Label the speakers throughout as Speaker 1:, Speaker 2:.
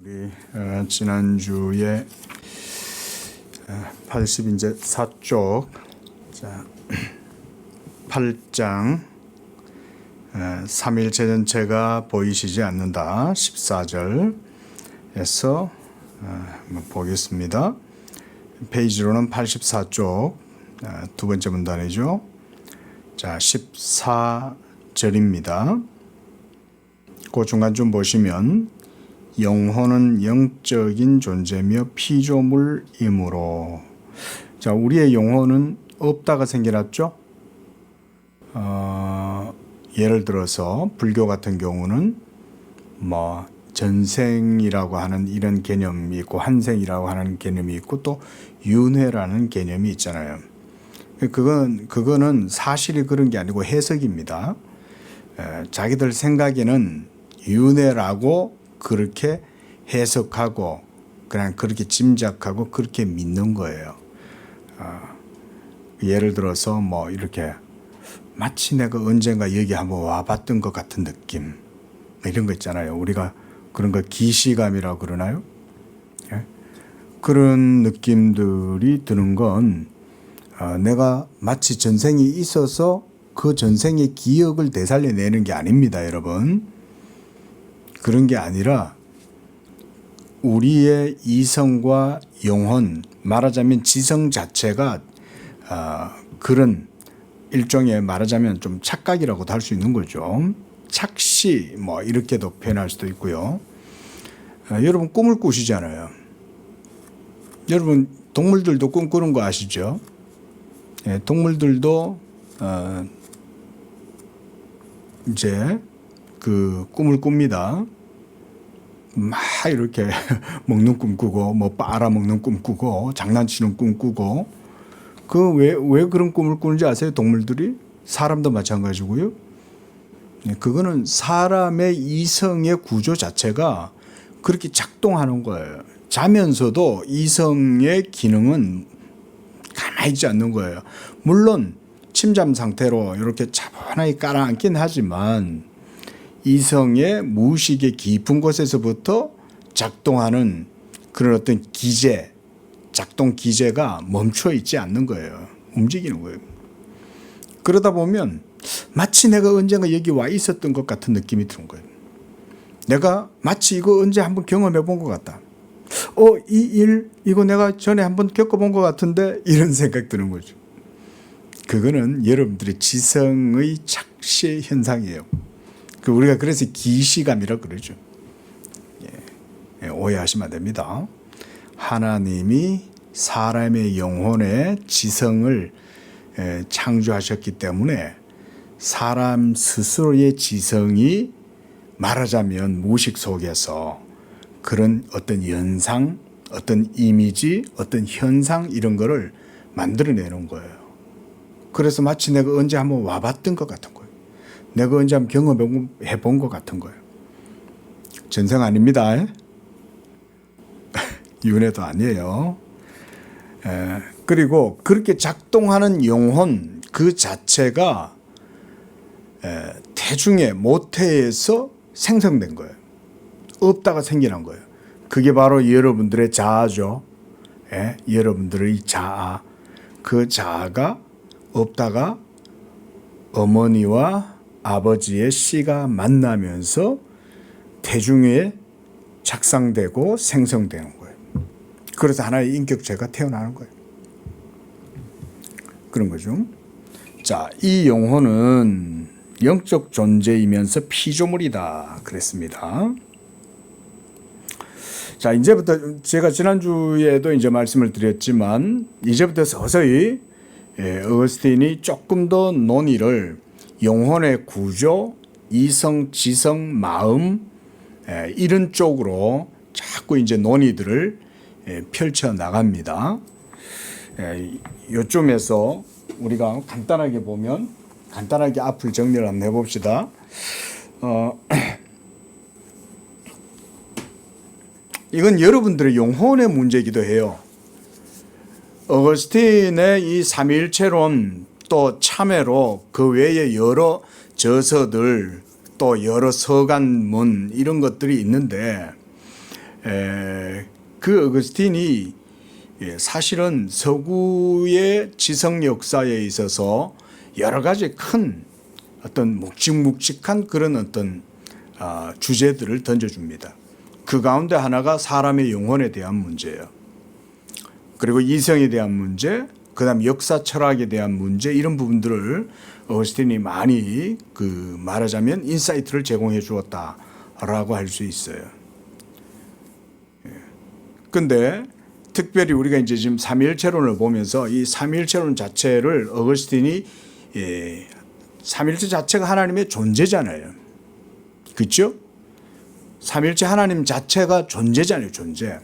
Speaker 1: 우리 지난주에 80 4쪽 8장 3일체 전체가 보이시지 않는다 14절에서 보겠습니다. 페이지로는 84쪽 두 번째 문단이죠. 자, 14절입니다. 그 중간 좀 보시면 영혼은 영적인 존재며 피조물이므로. 자, 우리의 영혼은 없다가 생겨났죠. 예를 들어서 불교 같은 경우는 뭐 전생이라고 하는 이런 개념이 있고 환생이라고 하는 개념이 있고 또 윤회라는 개념이 있잖아요. 그거는 사실이 그런 게 아니고 해석입니다. 자기들 생각에는 윤회라고 그렇게 해석하고 그냥 그렇게 짐작하고 그렇게 믿는 거예요. 예를 들어서 뭐 이렇게 마치 내가 언젠가 여기 한번 와봤던 것 같은 느낌 이런 거 있잖아요. 우리가 그런 거 기시감이라고 그러나요? 예? 그런 느낌들이 드는 건 내가 마치 전생이 있어서 그 전생의 기억을 되살려내는 게 아닙니다, 여러분. 그런 게 아니라 우리의 이성과 영혼, 말하자면 지성 자체가 그런 일종의 말하자면 좀 착각이라고도 할 수 있는 거죠. 착시 뭐 이렇게도 표현할 수도 있고요. 여러분 꿈을 꾸시잖아요. 여러분 동물들도 꿈 꾸는 거 아시죠? 예, 동물들도 이제 그 꿈을 꿉니다. 막 이렇게 먹는 꿈 꾸고 뭐 빨아먹는 꿈 꾸고 장난치는 꿈 꾸고 왜 그런 꿈을 꾸는지 아세요? 동물들이? 사람도 마찬가지고요. 그거는 사람의 이성의 구조 자체가 그렇게 작동하는 거예요. 자면서도 이성의 기능은 가만히 있지 않는 거예요. 물론 침잠 상태로 이렇게 차분하게 깔아앉긴 하지만 이성의 무의식의 깊은 곳에서부터 작동하는 그런 어떤 기제, 작동 기제가 멈춰 있지 않는 거예요. 움직이는 거예요. 그러다 보면 마치 내가 언젠가 여기 와 있었던 것 같은 느낌이 드는 거예요. 내가 마치 이거 언제 한번 경험해 본 것 같다. 이 일 이거 내가 전에 한번 겪어본 것 같은데 이런 생각 드는 거죠. 그거는 여러분들의 지성의 착시 현상이에요. 우리가 그래서 기시감이라고 그러죠. 오해하시면 안 됩니다. 하나님이 사람의 영혼의 지성을 창조하셨기 때문에 사람 스스로의 지성이 말하자면 무의식 속에서 그런 어떤 연상, 어떤 이미지, 어떤 현상 이런 거를 만들어내는 거예요. 그래서 마치 내가 언제 한번 와봤던 것 같은 거예요. 내가 언제 한번 경험해 본 것 같은 거예요. 전생 아닙니다. 윤회도 아니에요. 그리고 그렇게 작동하는 영혼 그 자체가 태중의 모태에서 생성된 거예요. 없다가 생겨난 거예요. 그게 바로 여러분들의 자아죠. 여러분들의 자아. 그 자아가 없다가 어머니와 아버지의 씨가 만나면서 태중에 착상되고 생성되는 거예요. 그래서 하나의 인격체가 태어나는 거예요. 그런 거죠. 자, 이 영혼은 영적 존재이면서 피조물이다 그랬습니다. 자, 이제부터 제가 지난주에도 이제 말씀을 드렸지만 이제부터 서서히 어거스틴이 조금 더 논의를 영혼의 구조, 이성, 지성, 마음 이런 쪽으로 자꾸 이제 논의들을 펼쳐 나갑니다. 요쯤에서 우리가 간단하게 보면 간단하게 앞을 정리를 한번 해봅시다. 이건 여러분들의 영혼의 문제이기도 해요. 어거스틴의 이 삼위일체론 또 참회로 그 외에 여러 저서들 또 여러 서간문 이런 것들이 있는데 그 어거스틴이 사실은 서구의 지성 역사에 있어서 여러 가지 큰 어떤 묵직묵직한 그런 어떤 주제들을 던져줍니다. 그 가운데 하나가 사람의 영혼에 대한 문제예요. 그리고 이성에 대한 문제, 그다음 역사 철학에 대한 문제, 이런 부분들을 어거스틴이 많이 말하자면 인사이트를 제공해 주었다라고 할 수 있어요. 근데 특별히 우리가 이제 지금 삼위일체론을 보면서 이 삼위일체론 자체를 어거스틴이 삼위일체 자체가 하나님의 존재잖아요. 그렇죠? 삼위일체 하나님 자체가 존재잖아요, 존재.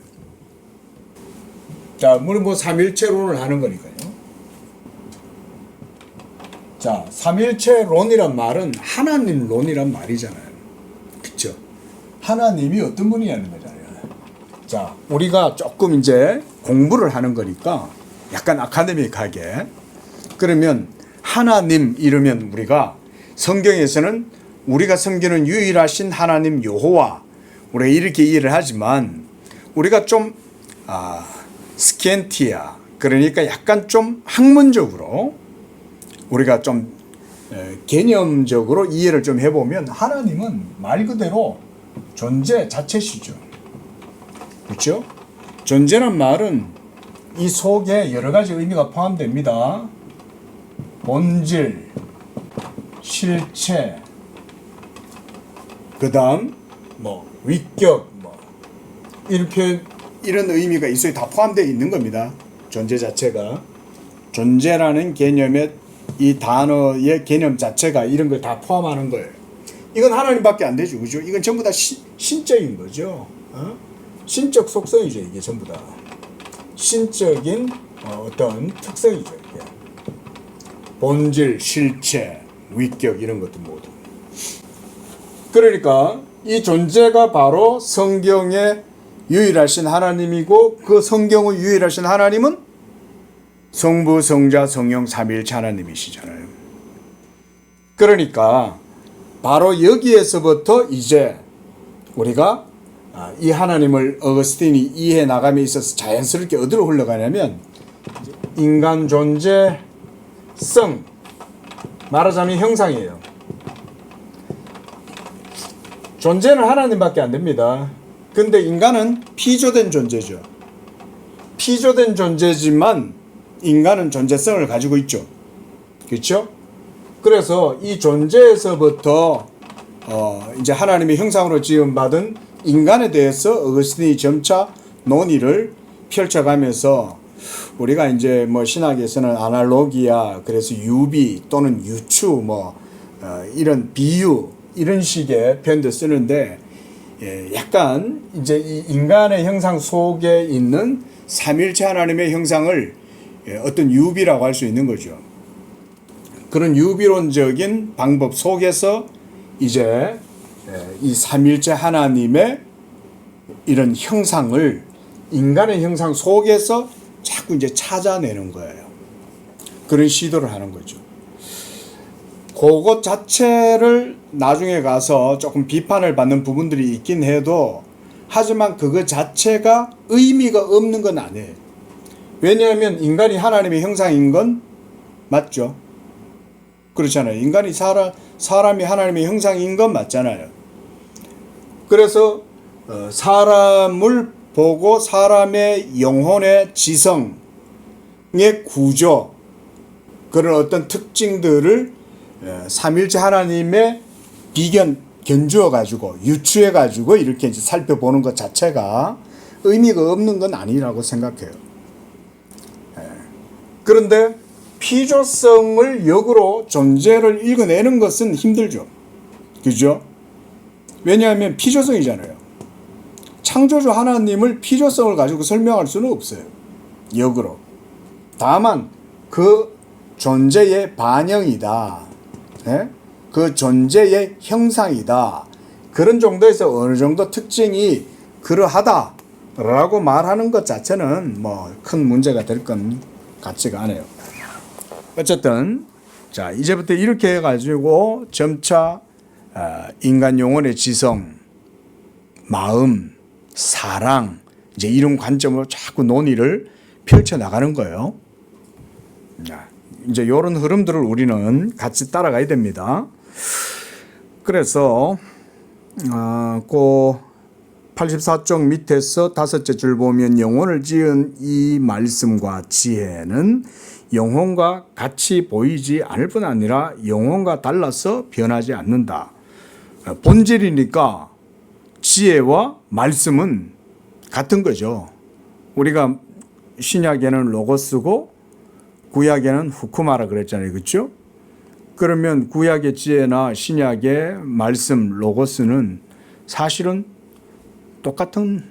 Speaker 1: 자, 우리 뭐 삼위일체론을 하는 거니까요. 자, 삼위일체론이란 말은 하나님론이란 말이잖아요. 그렇죠? 하나님이 어떤 분이냐는 거잖아요. 자, 우리가 조금 이제 공부를 하는 거니까 약간 아카데믹하게, 그러면 하나님 이러면 우리가 성경에서는 우리가 섬기는 유일하신 하나님 여호와, 우리가 이렇게 이해를 하지만 우리가 좀 스켄티아, 그러니까 약간 좀 학문적으로 우리가 좀 개념적으로 이해를 좀 해보면 하나님은 말 그대로 존재 자체시죠. 그렇죠? 존재란 말은 이 속에 여러 가지 의미가 포함됩니다. 본질, 실체, 그 다음 뭐 위격, 뭐 이렇게 이런 의미가 있어요. 다 포함되어 있는 겁니다. 존재 자체가. 존재라는 개념의 이 단어의 개념 자체가 이런 걸 다 포함하는 거예요. 이건 하나님밖에 안 되죠. 그죠? 이건 전부 다 신적인 거죠. 신적 속성이죠. 이게 전부 다. 신적인 어떤 특성이죠. 이게. 본질, 실체, 위격 이런 것도 모두. 그러니까 이 존재가 바로 성경의 유일하신 하나님이고, 그 성경의 유일하신 하나님은 성부, 성자, 성령 삼위일체 하나님이시잖아요. 그러니까 바로 여기에서부터 이제 우리가 이 하나님을 어거스틴이 이해해 나감에 있어서 자연스럽게 어디로 흘러가냐면 인간 존재성, 말하자면 형상이에요. 존재는 하나님밖에 안 됩니다. 근데 인간은 피조된 존재죠. 피조된 존재지만 인간은 존재성을 가지고 있죠. 그렇죠? 그래서 이 존재에서부터 이제 하나님의 형상으로 지음받은 인간에 대해서 어거스틴이 점차 논의를 펼쳐가면서 우리가 이제 뭐 신학에서는 아날로기아, 그래서 유비 또는 유추, 이런 비유, 이런 식의 표현도 쓰는데, 약간 이제 이 인간의 형상 속에 있는 삼일체 하나님의 형상을 어떤 유비라고 할 수 있는 거죠. 그런 유비론적인 방법 속에서 이제 이 삼일체 하나님의 이런 형상을 인간의 형상 속에서 자꾸 이제 찾아내는 거예요. 그런 시도를 하는 거죠. 그것 자체를 나중에 가서 조금 비판을 받는 부분들이 있긴 해도, 하지만 그것 자체가 의미가 없는 건 아니에요. 왜냐하면 인간이 하나님의 형상인 건 맞죠. 그렇잖아요. 인간이 사람이 하나님의 형상인 건 맞잖아요. 그래서 사람을 보고 사람의 영혼의 지성의 구조, 그런 어떤 특징들을 삼일체 하나님의 견주어 가지고 유추해 가지고 이렇게 이제 살펴보는 것 자체가 의미가 없는 건 아니라고 생각해요. 그런데 피조성을 역으로 존재를 읽어내는 것은 힘들죠. 그죠? 왜냐하면 피조성이잖아요. 창조주 하나님을 피조성을 가지고 설명할 수는 없어요. 역으로. 다만 그 존재의 반영이다. 그 존재의 형상이다. 그런 정도에서 어느 정도 특징이 그러하다라고 말하는 것 자체는 뭐 큰 문제가 될 건 같지가 않아요. 어쨌든 자, 이제부터 이렇게 해가지고 점차 인간 영혼의 지성, 마음, 사랑, 이제 이런 관점으로 자꾸 논의를 펼쳐 나가는 거예요. 이제 이런 흐름들을 우리는 같이 따라가야 됩니다. 그래서 그 84쪽 밑에서 다섯째 줄 보면 영혼을 지은 이 말씀과 지혜는 영혼과 같이 보이지 않을 뿐 아니라 영혼과 달라서 변하지 않는다. 본질이니까 지혜와 말씀은 같은 거죠. 우리가 신약에는 로고스고 구약에는 후쿠마라 그랬잖아요. 그렇죠? 그러면 구약의 지혜나 신약의 말씀 로고스는 사실은 똑같은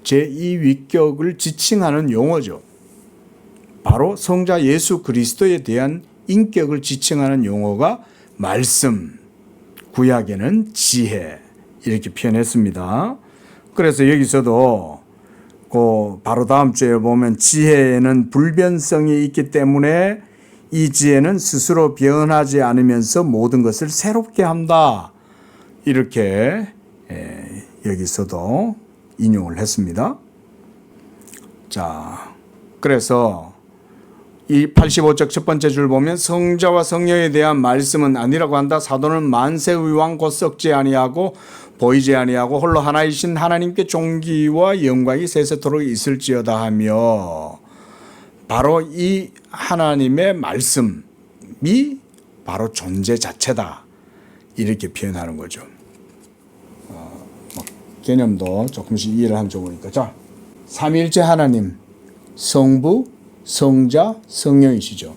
Speaker 1: 제2위격을 지칭하는 용어죠. 바로 성자 예수 그리스도에 대한 인격을 지칭하는 용어가 말씀, 구약에는 지혜 이렇게 표현했습니다. 그래서 여기서도 바로 다음 주에 보면 지혜에는 불변성이 있기 때문에 이 지혜는 스스로 변하지 않으면서 모든 것을 새롭게 한다. 이렇게 여기서도 인용을 했습니다. 자, 그래서 이 85쪽 첫 번째 줄 보면 성자와 성령에 대한 말씀은 아니라고 한다. 사도는 만세의 왕 곧 썩지 아니하고 보이지 아니하고 홀로 하나이신 하나님께 존귀와 영광이 세세토록 있을지어다 하며 바로 이 하나님의 말씀이 바로 존재 자체다. 이렇게 표현하는 거죠. 개념도 조금씩 이해를 하면 좋으니까. 자, 삼위일체 하나님, 성부, 성자, 성령이시죠.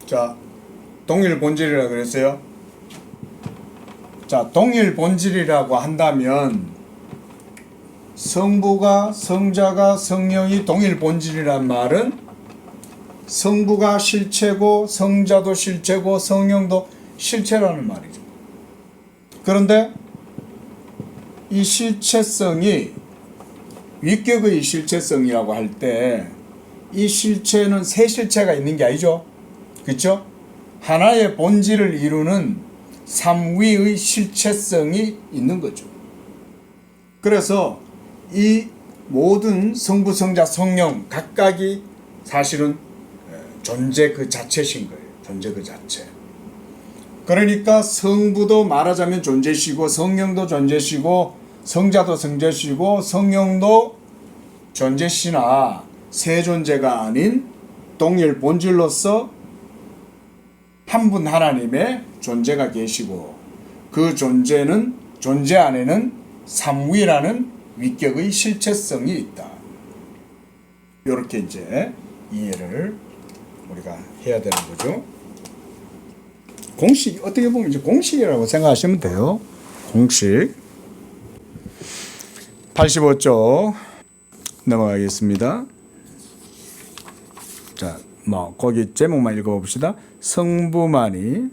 Speaker 1: 자, 동일 본질이라고 그랬어요. 자, 동일 본질이라고 한다면 성부가, 성자가, 성령이 동일 본질이란 말은 성부가 실체고 성자도 실체고 성령도 실체라는 말이죠. 그런데 이 실체성이 위격의 실체성이라고 할 때 이 실체는 세 실체가 있는 게 아니죠. 그렇죠? 하나의 본질을 이루는 삼위의 실체성이 있는 거죠. 그래서 이 모든 성부, 성자, 성령 각각이 사실은 존재 그 자체신 거예요. 존재 그 자체. 그러니까 성부도 말하자면 존재시고 성령도 존재시고 성자도 존재시고 성령도 존재시나 세 존재가 아닌 동일 본질로서 한 분 하나님의 존재가 계시고 그 존재 안에는 삼위라는 위격의 실체성이 있다. 이렇게 이제 이해를 우리가 해야 되는 거죠. 공식, 어떻게 보면 이제 공식이라고 생각하시면 돼요. 공식. 85쪽 넘어가겠습니다. 자, 거기 제목만 읽어봅시다. 성부만이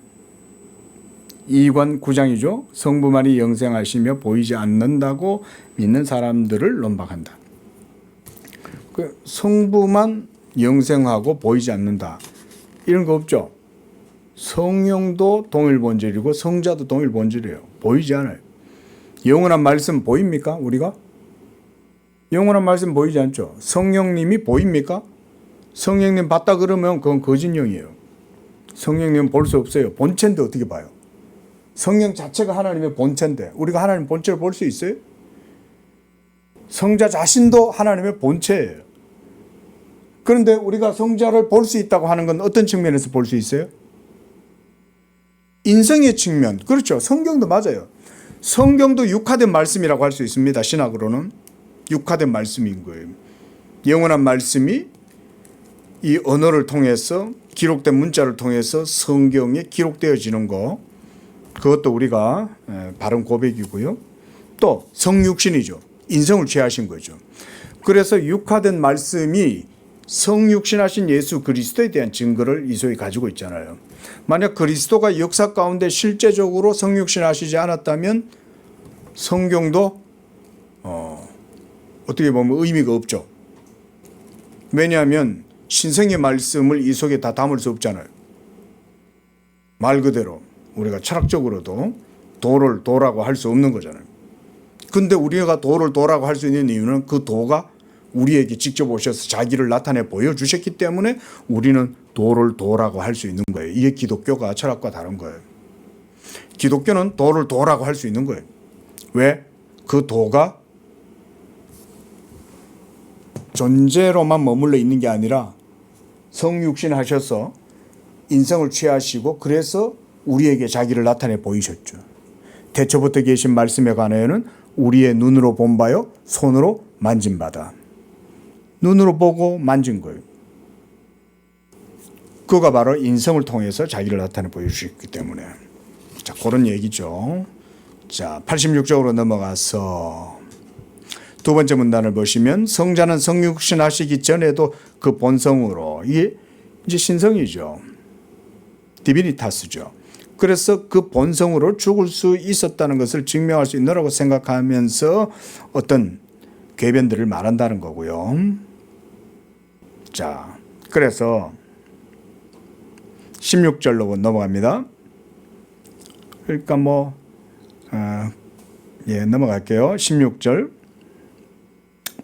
Speaker 1: 2권 9장이죠. 성부만이 영생하시며 보이지 않는다고 믿는 사람들을 논박한다. 그 성부만 영생하고 보이지 않는다. 이런 거 없죠. 성령도 동일 본질이고 성자도 동일 본질이에요. 보이지 않아요. 영원한 말씀 보입니까? 우리가? 영원한 말씀 보이지 않죠. 성령님이 보입니까? 성령님 봤다 그러면 그건 거짓령이에요. 성령님 볼 수 없어요. 본체인데 어떻게 봐요? 성령 자체가 하나님의 본체인데 우리가 하나님 본체를 볼 수 있어요? 성자 자신도 하나님의 본체예요. 그런데 우리가 성자를 볼 수 있다고 하는 건 어떤 측면에서 볼 수 있어요? 인성의 측면. 그렇죠. 성경도 맞아요. 성경도 육화된 말씀이라고 할 수 있습니다. 신학으로는. 육화된 말씀인 거예요. 영원한 말씀이 이 언어를 통해서 기록된 문자를 통해서 성경에 기록되어지는 거. 그것도 우리가 바른 고백이고요. 또 성육신이죠. 인성을 취하신 거죠. 그래서 육화된 말씀이 성육신하신 예수 그리스도에 대한 증거를 이소히 가지고 있잖아요. 만약 그리스도가 역사 가운데 실제적으로 성육신하시지 않았다면 성경도 어떻게 보면 의미가 없죠. 왜냐하면 신성의 말씀을 이 속에 다 담을 수 없잖아요. 말 그대로 우리가 철학적으로도 도를 도라고 할 수 없는 거잖아요. 근데 우리가 도를 도라고 할 수 있는 이유는 그 도가 우리에게 직접 오셔서 자기를 나타내 보여주셨기 때문에 우리는 도를 도라고 할 수 있는 거예요. 이게 기독교가 철학과 다른 거예요. 기독교는 도를 도라고 할 수 있는 거예요. 왜? 그 도가 존재로만 머물러 있는 게 아니라 성육신 하셔서 인성을 취하시고 그래서 우리에게 자기를 나타내 보이셨죠. 태초부터 계신 말씀에 관하여는 우리의 눈으로 본 바요 손으로 만진 바다. 눈으로 보고 만진 거예요. 그가 바로 인성을 통해서 자기를 나타내 보여주셨기 때문에. 자, 그런 얘기죠. 자, 86쪽으로 넘어가서 두 번째 문단을 보시면 성자는 성육신 하시기 전에도 그 본성으로, 이게 이제 신성이죠. 디비니타스죠. 그래서 그 본성으로 죽을 수 있었다는 것을 증명할 수 있노라고 생각하면서 어떤 궤변들을 말한다는 거고요. 자, 그래서 16절로 넘어갑니다. 그러니까 넘어갈게요. 16절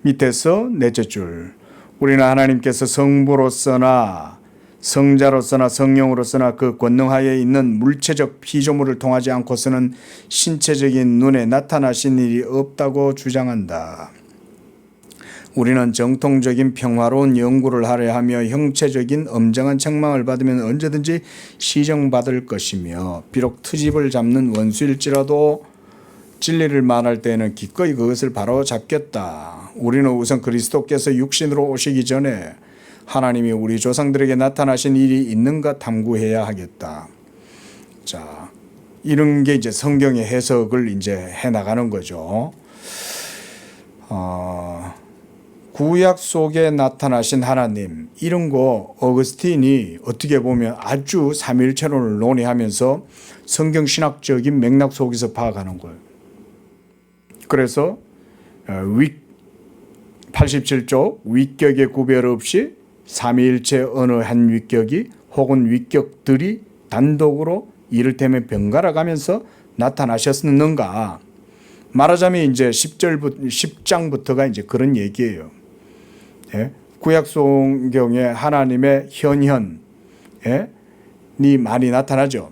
Speaker 1: 밑에서 넷째 줄. 우리는 하나님께서 성부로서나 성자로서나 성령으로서나 그 권능하에 있는 물체적 피조물을 통하지 않고서는 신체적인 눈에 나타나신 일이 없다고 주장한다. 우리는 정통적인 평화로운 연구를 하려 하며 형체적인 엄정한 책망을 받으면 언제든지 시정받을 것이며 비록 트집을 잡는 원수일지라도 진리를 말할 때에는 기꺼이 그것을 바로 잡겠다. 우리는 우선 그리스도께서 육신으로 오시기 전에 하나님이 우리 조상들에게 나타나신 일이 있는가 탐구해야 하겠다. 자, 이런 게 이제 성경의 해석을 이제 해 나가는 거죠. 구약 속에 나타나신 하나님, 이런 거 어거스틴이 어떻게 보면 아주 삼위일체론을 논의하면서 성경 신학적인 맥락 속에서 파악하는 거예요. 그래서 87쪽 위격의 구별 없이 삼위일체 어느 한 위격이 혹은 위격들이 단독으로 이를테면 번갈아 가면서 나타나셨는가. 말하자면 이제 10장부터가 이제 그런 얘기예요. 예? 구약 성경에 하나님의 현현이 많이 나타나죠.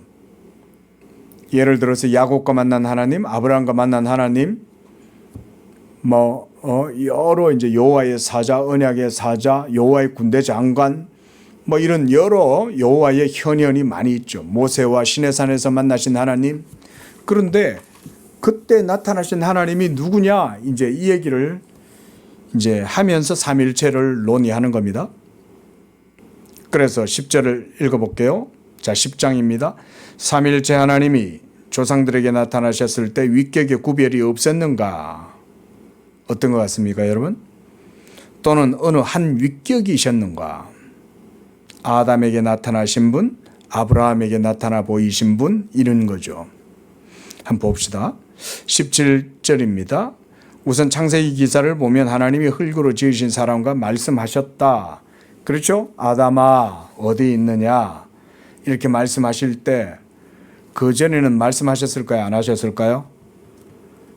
Speaker 1: 예를 들어서 야곱과 만난 하나님, 아브라함과 만난 하나님, 여러 이제 여호와의 사자, 언약의 사자, 여호와의 군대 장관, 이런 여러 여호와의 현현이 많이 있죠. 모세와 시내산에서 만나신 하나님. 그런데 그때 나타나신 하나님이 누구냐? 이제 이 얘기를 이제 하면서 삼일체를 논의하는 겁니다. 그래서 10절을 읽어볼게요. 자, 10장입니다. 삼일체 하나님이 조상들에게 나타나셨을 때 위격의 구별이 없었는가? 어떤 것 같습니까, 여러분? 또는 어느 한 위격이셨는가? 아담에게 나타나신 분, 아브라함에게 나타나 보이신 분, 이런 거죠. 한번 봅시다. 17절입니다. 우선 창세기 기사를 보면 하나님이 흙으로 지으신 사람과 말씀하셨다. 그렇죠? 아담아 어디 있느냐 이렇게 말씀하실 때 그전에는 말씀하셨을까요? 안 하셨을까요?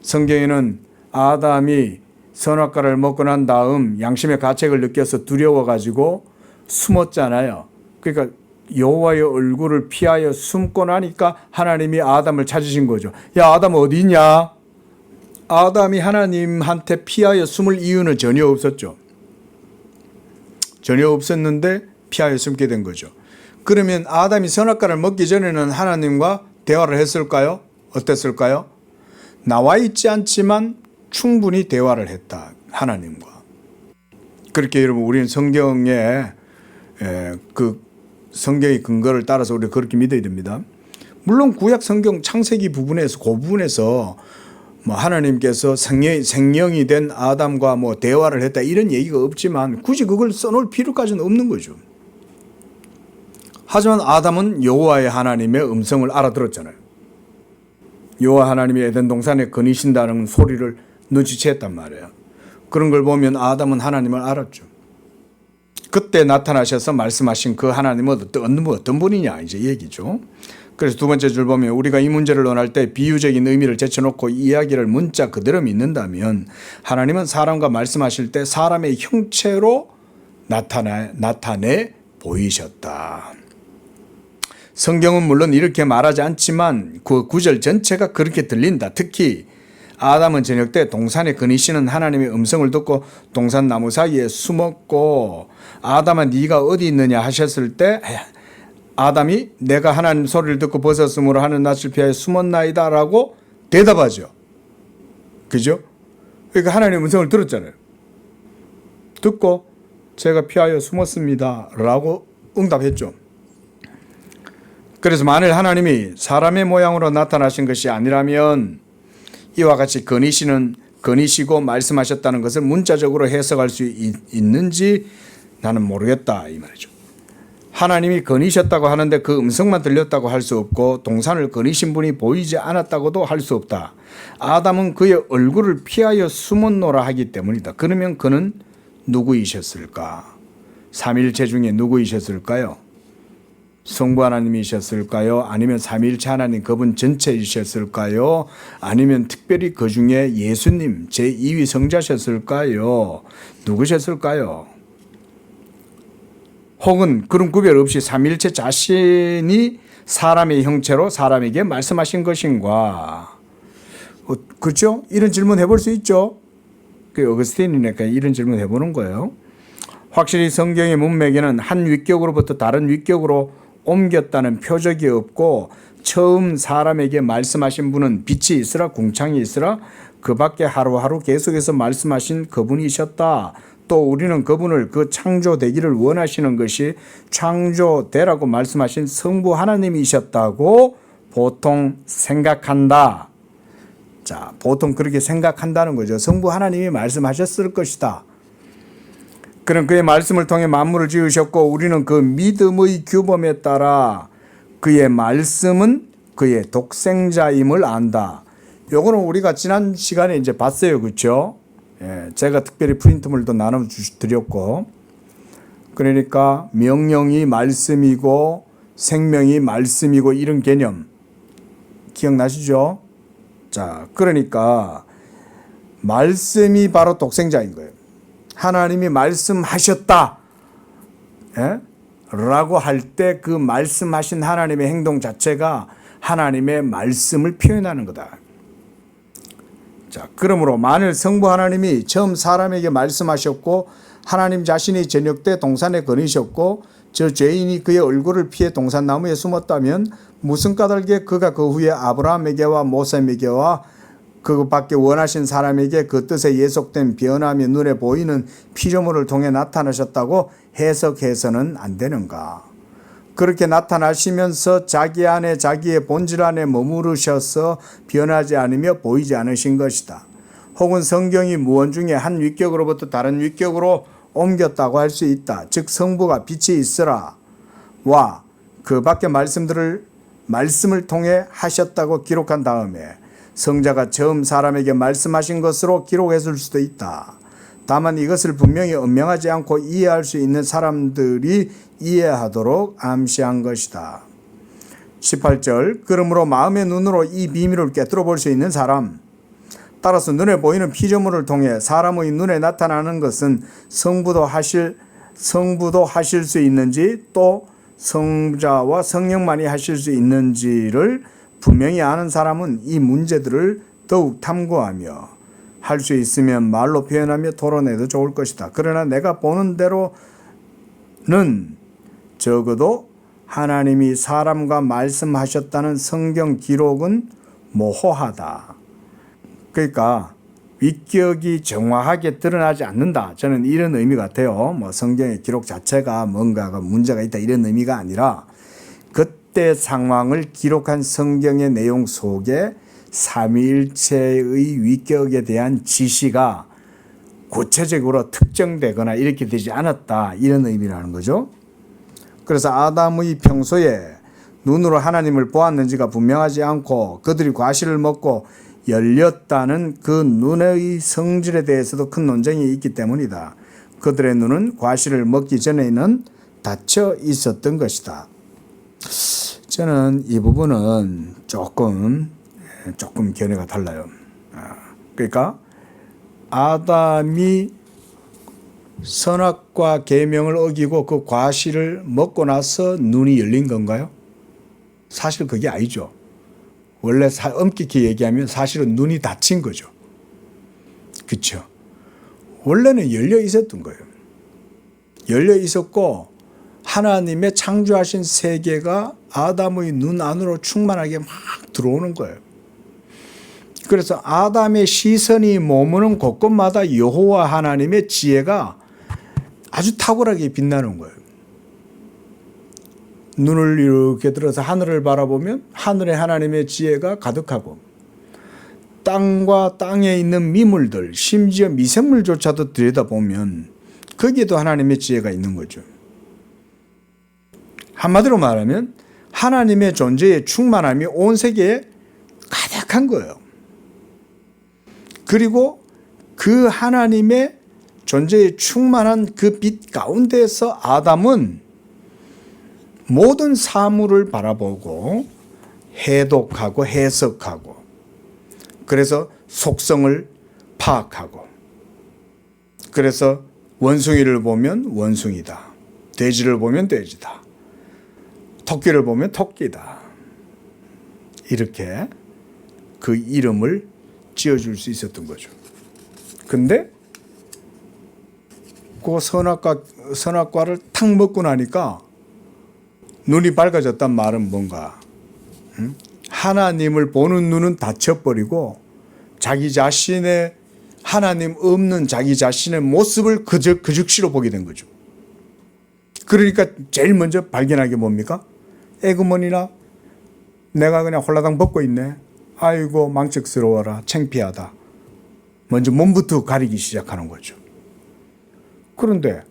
Speaker 1: 성경에는 아담이 선악과를 먹고 난 다음 양심의 가책을 느껴서 두려워가지고 숨었잖아요. 그러니까 여호와의 얼굴을 피하여 숨고 나니까 하나님이 아담을 찾으신 거죠. 야, 아담 어디 있냐? 아담이 하나님한테 피하여 숨을 이유는 전혀 없었죠. 전혀 없었는데 피하여 숨게 된 거죠. 그러면 아담이 선악과를 먹기 전에는 하나님과 대화를 했을까요? 어땠을까요? 나와 있지 않지만 충분히 대화를 했다. 하나님과. 그렇게 여러분 우리는 성경의 성경의 근거를 따라서 우리가 그렇게 믿어야 됩니다. 물론 구약 성경 창세기 부분에서 그 부분에서 하나님께서 생명이 된 아담과 대화를 했다 이런 얘기가 없지만 굳이 그걸 써놓을 필요까지는 없는 거죠. 하지만 아담은 여호와의 하나님의 음성을 알아들었잖아요. 여호와 하나님이 에덴 동산에 거니신다는 소리를 눈치챘단 말이에요. 그런 걸 보면 아담은 하나님을 알았죠. 그때 나타나셔서 말씀하신 그 하나님은 어떤 분이냐 이제 얘기죠. 그래서 두 번째 줄 보면 우리가 이 문제를 논할 때 비유적인 의미를 제쳐놓고 이야기를 문자 그대로 믿는다면 하나님은 사람과 말씀하실 때 사람의 형체로 나타내 보이셨다. 성경은 물론 이렇게 말하지 않지만 그 구절 전체가 그렇게 들린다. 특히 아담은 저녁 때 동산에 거니시는 하나님의 음성을 듣고 동산 나무 사이에 숨었고 아담아 네가 어디 있느냐 하셨을 때 아담이 내가 하나님 소리를 듣고 벗었으므로 하는 낯을 피하여 숨었나이다 라고 대답하죠. 그죠? 그러니까 하나님의 음성을 들었잖아요. 듣고 제가 피하여 숨었습니다 라고 응답했죠. 그래서 만일 하나님이 사람의 모양으로 나타나신 것이 아니라면 이와 같이 거니시고 말씀하셨다는 것을 문자적으로 해석할 수 있는지 나는 모르겠다 이 말이죠. 하나님이 거니셨다고 하는데 그 음성만 들렸다고 할 수 없고 동산을 거니신 분이 보이지 않았다고도 할 수 없다. 아담은 그의 얼굴을 피하여 숨었노라 하기 때문이다. 그러면 그는 누구이셨을까? 삼일체 중에 누구이셨을까요? 성부 하나님이셨을까요? 아니면 삼위일체 하나님 그분 전체이셨을까요? 아니면 특별히 그 중에 예수님 제2위 성자셨을까요? 누구셨을까요? 혹은 그런 구별 없이 삼위일체 자신이 사람의 형체로 사람에게 말씀하신 것인가? 그렇죠? 이런 질문 해볼 수 있죠? 그 어거스틴이니까 이런 질문 해보는 거예요. 확실히 성경의 문맥에는 한 위격으로부터 다른 위격으로 옮겼다는 표적이 없고 처음 사람에게 말씀하신 분은 빛이 있으라 궁창이 있으라 그 밖에 하루하루 계속해서 말씀하신 그분이셨다. 또 우리는 그분을 그 창조되기를 원하시는 것이 창조되라고 말씀하신 성부 하나님이셨다고 보통 생각한다. 자, 보통 그렇게 생각한다는 거죠. 성부 하나님이 말씀하셨을 것이다. 그는 그의 말씀을 통해 만물을 지으셨고 우리는 그 믿음의 규범에 따라 그의 말씀은 그의 독생자임을 안다. 요거는 우리가 지난 시간에 이제 봤어요. 그렇죠? 예, 제가 특별히 프린트물도 나눠 드렸고 그러니까 명령이 말씀이고 생명이 말씀이고 이런 개념 기억나시죠? 자, 그러니까 말씀이 바로 독생자인 거예요. 하나님이 말씀하셨다 라고 할 때 그 말씀하신 하나님의 행동 자체가 하나님의 말씀을 표현하는 거다. 자, 그러므로 만일 성부 하나님이 처음 사람에게 말씀하셨고 하나님 자신이 저녁 때 동산에 거니셨고 저 죄인이 그의 얼굴을 피해 동산나무에 숨었다면 무슨 까닭에 그가 그 후에 아브라함에게와 모세에게와 그밖에 원하신 사람에게 그 뜻에 예속된 변함이 눈에 보이는 피조물을 통해 나타나셨다고 해석해서는 안 되는가? 그렇게 나타나시면서 자기 안에 자기의 본질 안에 머무르셔서 변하지 않으며 보이지 않으신 것이다. 혹은 성경이 무언 중에 한 위격으로부터 다른 위격으로 옮겼다고 할 수 있다. 즉 성부가 빛이 있으라 와 그 밖에 말씀을 통해 하셨다고 기록한 다음에 성자가 처음 사람에게 말씀하신 것으로 기록했을 수도 있다. 다만 이것을 분명히 언명하지 않고 이해할 수 있는 사람들이 이해하도록 암시한 것이다. 18절 그러므로 마음의 눈으로 이 비밀을 꿰뚫어 볼 수 있는 사람 따라서 눈에 보이는 피조물을 통해 사람의 눈에 나타나는 것은 성부도 하실 수 있는지 또 성자와 성령만이 하실 수 있는지를 분명히 아는 사람은 이 문제들을 더욱 탐구하며 할 수 있으면 말로 표현하며 토론해도 좋을 것이다. 그러나 내가 보는 대로는 적어도 하나님이 사람과 말씀하셨다는 성경 기록은 모호하다. 그러니까 위격이 정확하게 드러나지 않는다. 저는 이런 의미 같아요. 뭐 성경의 기록 자체가 뭔가가 문제가 있다 이런 의미가 아니라 그때 상황을 기록한 성경의 내용 속에 삼위일체의 위격에 대한 지시가 구체적으로 특정되거나 이렇게 되지 않았다 이런 의미라는 거죠. 그래서 아담의 평소에 눈으로 하나님을 보았는지가 분명하지 않고 그들이 과실을 먹고 열렸다는 그 눈의 성질에 대해서도 큰 논쟁이 있기 때문이다. 그들의 눈은 과실을 먹기 전에는 닫혀 있었던 것이다. 저는 이 부분은 조금 견해가 달라요. 그러니까 아담이 선악과 계명을 어기고 그 과실을 먹고 나서 눈이 열린 건가요? 사실 그게 아니죠. 원래 엄격히 얘기하면 사실은 눈이 닫힌 거죠. 그렇죠? 원래는 열려 있었던 거예요. 열려 있었고 하나님의 창조하신 세계가 아담의 눈 안으로 충만하게 막 들어오는 거예요. 그래서 아담의 시선이 머무는 곳곳마다 여호와 하나님의 지혜가 아주 탁월하게 빛나는 거예요. 눈을 이렇게 들어서 하늘을 바라보면 하늘에 하나님의 지혜가 가득하고 땅과 땅에 있는 미물들, 심지어 미생물조차도 들여다보면 거기에도 하나님의 지혜가 있는 거죠. 한마디로 말하면 하나님의 존재의 충만함이 온 세계에 가득한 거예요. 그리고 그 하나님의 존재의 충만한 그 빛 가운데서 아담은 모든 사물을 바라보고 해독하고 해석하고 그래서 속성을 파악하고 그래서 원숭이를 보면 원숭이다. 돼지를 보면 돼지다. 토끼를 보면 토끼다. 이렇게 그 이름을 지어줄 수 있었던 거죠. 근데 그 선악과를 탁 먹고 나니까 눈이 밝아졌단 말은 뭔가 하나님을 보는 눈은 닫혀버리고 자기 자신의 하나님 없는 자기 자신의 모습을 그 즉시로 보게 된 거죠. 그러니까 제일 먼저 발견한 게 뭡니까? 에그머니나 내가 그냥 홀라당 벗고 있네. 아이고 망측스러워라. 창피하다. 먼저 몸부터 가리기 시작하는 거죠. 그런데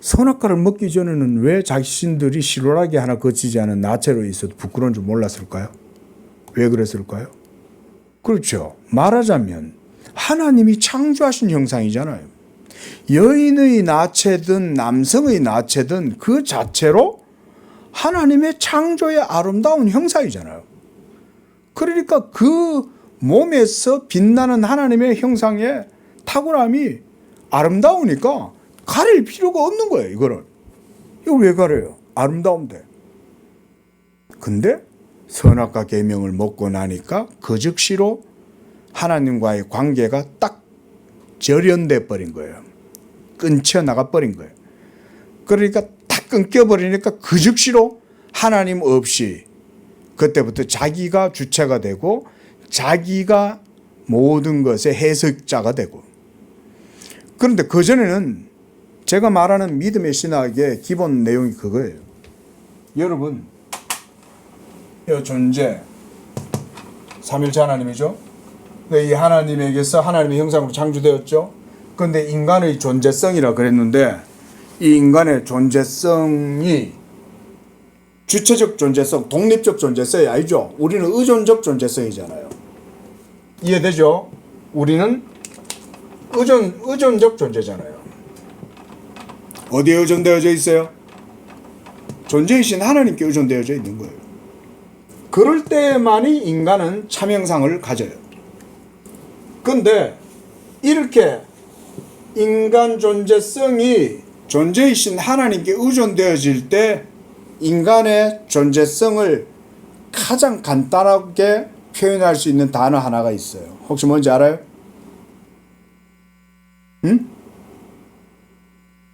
Speaker 1: 선악과를 먹기 전에는 왜 자신들이 실오라기 하나 거치지 않은 나체로 있어도 부끄러운 줄 몰랐을까요? 왜 그랬을까요? 그렇죠. 말하자면 하나님이 창조하신 형상이잖아요. 여인의 나체든 남성의 나체든 그 자체로 하나님의 창조의 아름다운 형상이잖아요. 그러니까 그 몸에서 빛나는 하나님의 형상의 탁월함이 아름다우니까 가릴 필요가 없는 거예요. 이거를. 이걸 왜 가려요? 아름다운데. 근데 선악과 계명을 먹고 나니까 그 즉시로 하나님과의 관계가 딱 절연돼 버린 거예요. 끊쳐 나가 버린 거예요. 그러니까 딱 끊겨버리니까 그 즉시로 하나님 없이 그때부터 자기가 주체가 되고 자기가 모든 것의 해석자가 되고. 그런데 그전에는 제가 말하는 믿음의 신학의 기본 내용이 그거예요. 여러분, 이 존재, 삼일체 하나님이죠. 이 하나님에게서 하나님의 형상으로 창조되었죠. 그런데 인간의 존재성이라 그랬는데 이 인간의 존재성이 주체적 존재성, 독립적 존재성이 아니죠. 우리는 의존적 존재성이잖아요. 이해되죠? 우리는 의존적 존재잖아요. 어디에 의존되어져 있어요? 존재이신 하나님께 의존되어져 있는 거예요. 그럴 때만이 인간은 참형상을 가져요. 그런데 이렇게 인간 존재성이 존재이신 하나님께 의존되어질 때 인간의 존재성을 가장 간단하게 표현할 수 있는 단어 하나가 있어요. 혹시 뭔지 알아요? 응?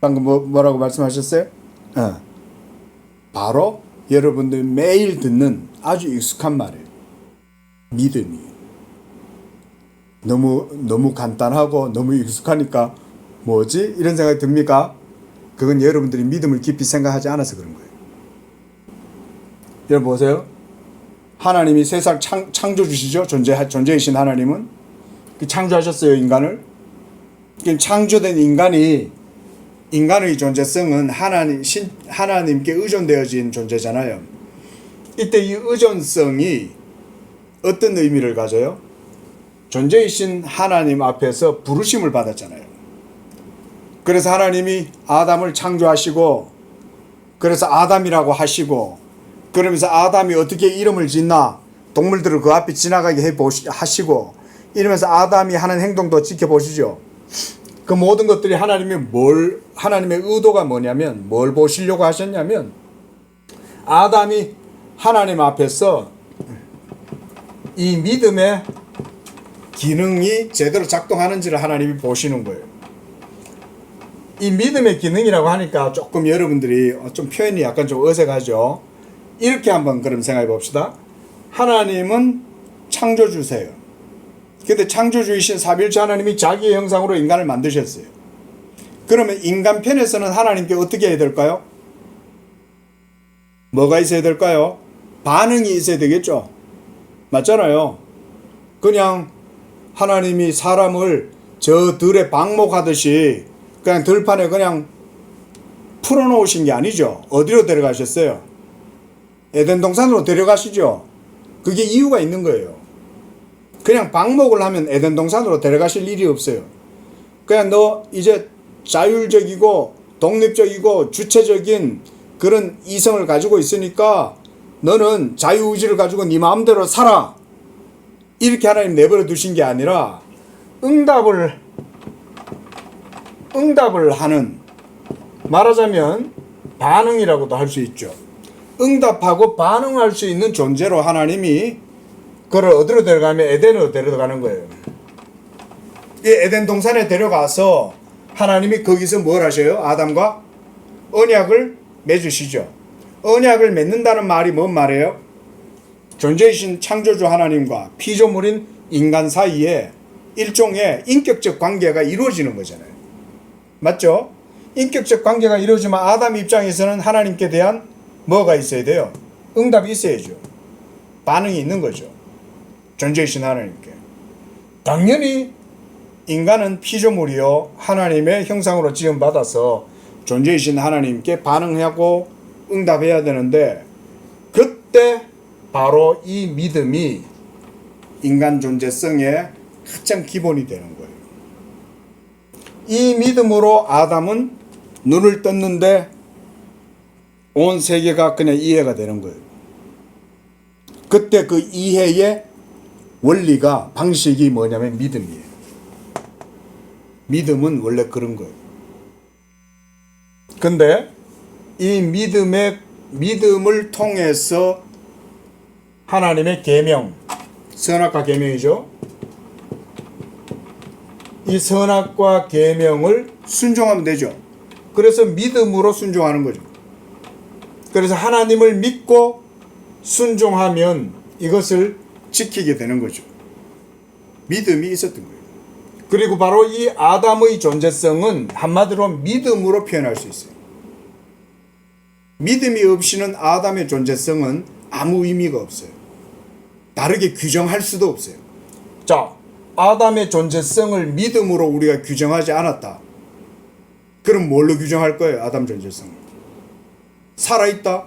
Speaker 1: 방금 뭐라고 말씀하셨어요? 바로 여러분들 매일 듣는 아주 익숙한 말이에요. 믿음이에요. 너무 간단하고 너무 익숙하니까 뭐지? 이런 생각이 듭니까? 그건 여러분들이 믿음을 깊이 생각하지 않아서 그런 거예요. 여러분 보세요. 하나님이 세상 창조주시죠? 존재이신 하나님은. 창조하셨어요, 인간을. 창조된 인간의 존재성은 하나님께 의존되어진 존재잖아요. 이때 이 의존성이 어떤 의미를 가져요? 존재이신 하나님 앞에서 부르심을 받았잖아요. 그래서 하나님이 아담을 창조하시고 그래서 아담이라고 하시고 그러면서 아담이 어떻게 이름을 짓나 동물들을 그 앞에 지나가게 하시고 이러면서 아담이 하는 행동도 지켜보시죠. 그 모든 것들이 하나님의 의도가 뭐냐면 뭘 보시려고 하셨냐면 아담이 하나님 앞에서 이 믿음의 기능이 제대로 작동하는지를 하나님이 보시는 거예요. 이 믿음의 기능이라고 하니까 조금 여러분들이 좀 표현이 약간 좀 어색하죠. 이렇게 한번 그럼 생각해 봅시다. 하나님은 창조주세요. 근데 창조주이신 삼위일체 하나님이 자기의 형상으로 인간을 만드셨어요. 그러면 인간 편에서는 하나님께 어떻게 해야 될까요? 뭐가 있어야 될까요? 반응이 있어야 되겠죠. 맞잖아요. 그냥 하나님이 사람을 저 들에 방목하듯이 그냥 들판에 그냥 풀어놓으신 게 아니죠. 어디로 데려가셨어요? 에덴 동산으로 데려가시죠. 그게 이유가 있는 거예요. 그냥 방목을 하면 에덴 동산으로 데려가실 일이 없어요. 그냥 너 이제 자율적이고 독립적이고 주체적인 그런 이성을 가지고 있으니까 너는 자유의지를 가지고 네 마음대로 살아. 이렇게 하나님 내버려 두신 게 아니라 응답을 하는, 말하자면 반응이라고도 할 수 있죠. 응답하고 반응할 수 있는 존재로 하나님이 그를 어디로 데려가면 에덴으로 데려가는 거예요. 이 에덴 동산에 데려가서 하나님이 거기서 뭘 하셔요? 아담과 언약을 맺으시죠. 언약을 맺는다는 말이 뭔 말이에요? 존재이신 창조주 하나님과 피조물인 인간 사이에 일종의 인격적 관계가 이루어지는 거잖아요. 맞죠? 인격적 관계가 이루어지면 아담 입장에서는 하나님께 대한 뭐가 있어야 돼요? 응답이 있어야죠. 반응이 있는 거죠. 존재이신 하나님께. 당연히 인간은 피조물이요 하나님의 형상으로 지음받아서 존재이신 하나님께 반응하고 응답해야 되는데 그때 바로 이 믿음이 인간 존재성의 가장 기본이 되는 거예요. 이 믿음으로 아담은 눈을 떴는데 온 세계가 그냥 이해가 되는 거예요. 그때 그 이해의 원리가 방식이 뭐냐면 믿음이에요. 믿음은 원래 그런 거예요. 근데 이 믿음을 통해서 하나님의 계명, 선악과 계명이죠. 이 선악과 계명을 순종하면 되죠. 그래서 믿음으로 순종하는 거죠. 그래서 하나님을 믿고 순종하면 이것을 지키게 되는 거죠. 믿음이 있었던 거예요. 그리고 바로 이 아담의 존재성은 한마디로 믿음으로 표현할 수 있어요. 믿음이 없이는 아담의 존재성은 아무 의미가 없어요. 다르게 규정할 수도 없어요. 자, 아담의 존재성을 믿음으로 우리가 규정하지 않았다. 그럼 뭘로 규정할 거예요? 아담 존재성을. 살아있다?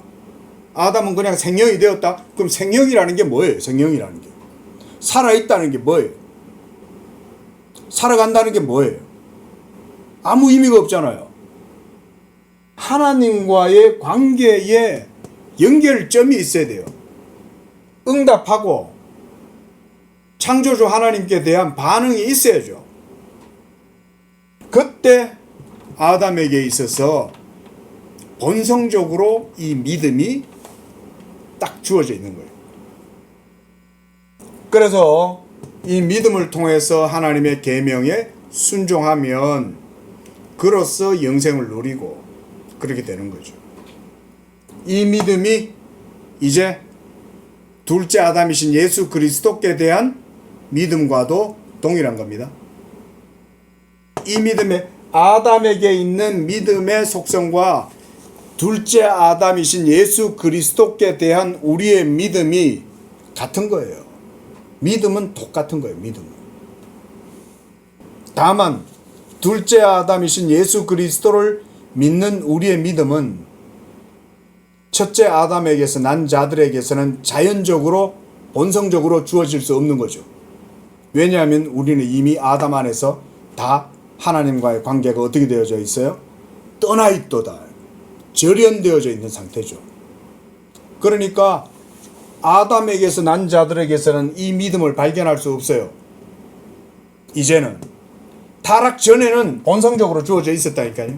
Speaker 1: 아담은 그냥 생명이 되었다? 그럼 생명이라는 게 뭐예요? 생명이라는 게. 살아있다는 게 뭐예요? 살아간다는 게 뭐예요? 아무 의미가 없잖아요. 하나님과의 관계에 연결점이 있어야 돼요. 응답하고 창조주 하나님께 대한 반응이 있어야죠. 그때 아담에게 있어서 본성적으로 이 믿음이 딱 주어져 있는 거예요. 그래서 이 믿음을 통해서 하나님의 계명에 순종하면 그로써 영생을 누리고 그렇게 되는 거죠. 이 믿음이 이제 둘째 아담이신 예수 그리스도께 대한 믿음과도 동일한 겁니다. 이 믿음에 아담에게 있는 믿음의 속성과 둘째 아담이신 예수 그리스도께 대한 우리의 믿음이 같은 거예요. 믿음은 똑같은 거예요. 믿음은. 다만 둘째 아담이신 예수 그리스도를 믿는 우리의 믿음은 첫째 아담에게서 난 자들에게서는 자연적으로 본성적으로 주어질 수 없는 거죠. 왜냐하면 우리는 이미 아담 안에서 다 하나님과의 관계가 어떻게 되어져 있어요? 떠나 있도다. 절연되어져 있는 상태죠. 그러니까 아담에게서 난 자들에게서는 이 믿음을 발견할 수 없어요. 이제는 타락 전에는 본성적으로 주어져 있었다니까요.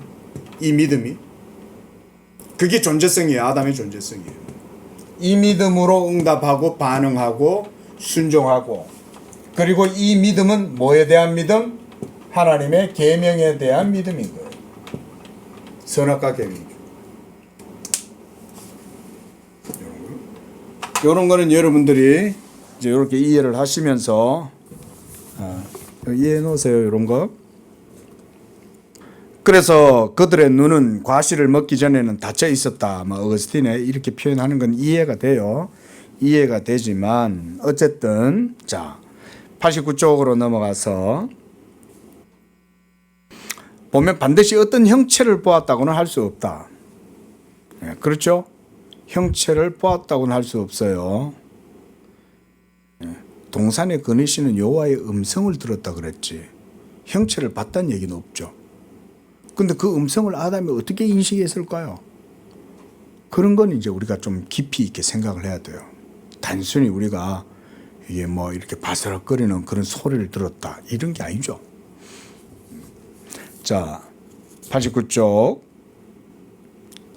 Speaker 1: 이 믿음이. 그게 존재성이에요. 아담의 존재성이에요. 이 믿음으로 응답하고 반응하고 순종하고, 그리고 이 믿음은 뭐에 대한 믿음? 하나님의 계명에 대한 믿음인 거예요. 선악과 계명. 이런 거는 여러분들이 이제 이렇게 이해를 하시면서 이해해 놓으세요. 이런 거. 그래서 그들의 눈은 과실을 먹기 전에는 닫혀 있었다. 어거스틴에 이렇게 표현하는 건 이해가 돼요. 이해가 되지만 어쨌든 자 89쪽으로 넘어가서 보면 반드시 어떤 형체를 보았다고는 할 수 없다. 그렇죠? 형체를 보았다고는 할 수 없어요. 동산에 거니시는 여호와의 음성을 들었다 그랬지. 형체를 봤다는 얘기는 없죠. 근데 그 음성을 아담이 어떻게 인식했을까요? 그런 건 이제 우리가 좀 깊이 있게 생각을 해야 돼요. 단순히 우리가 이게 뭐 이렇게 바스락거리는 그런 소리를 들었다 이런 게 아니죠. 자, 89쪽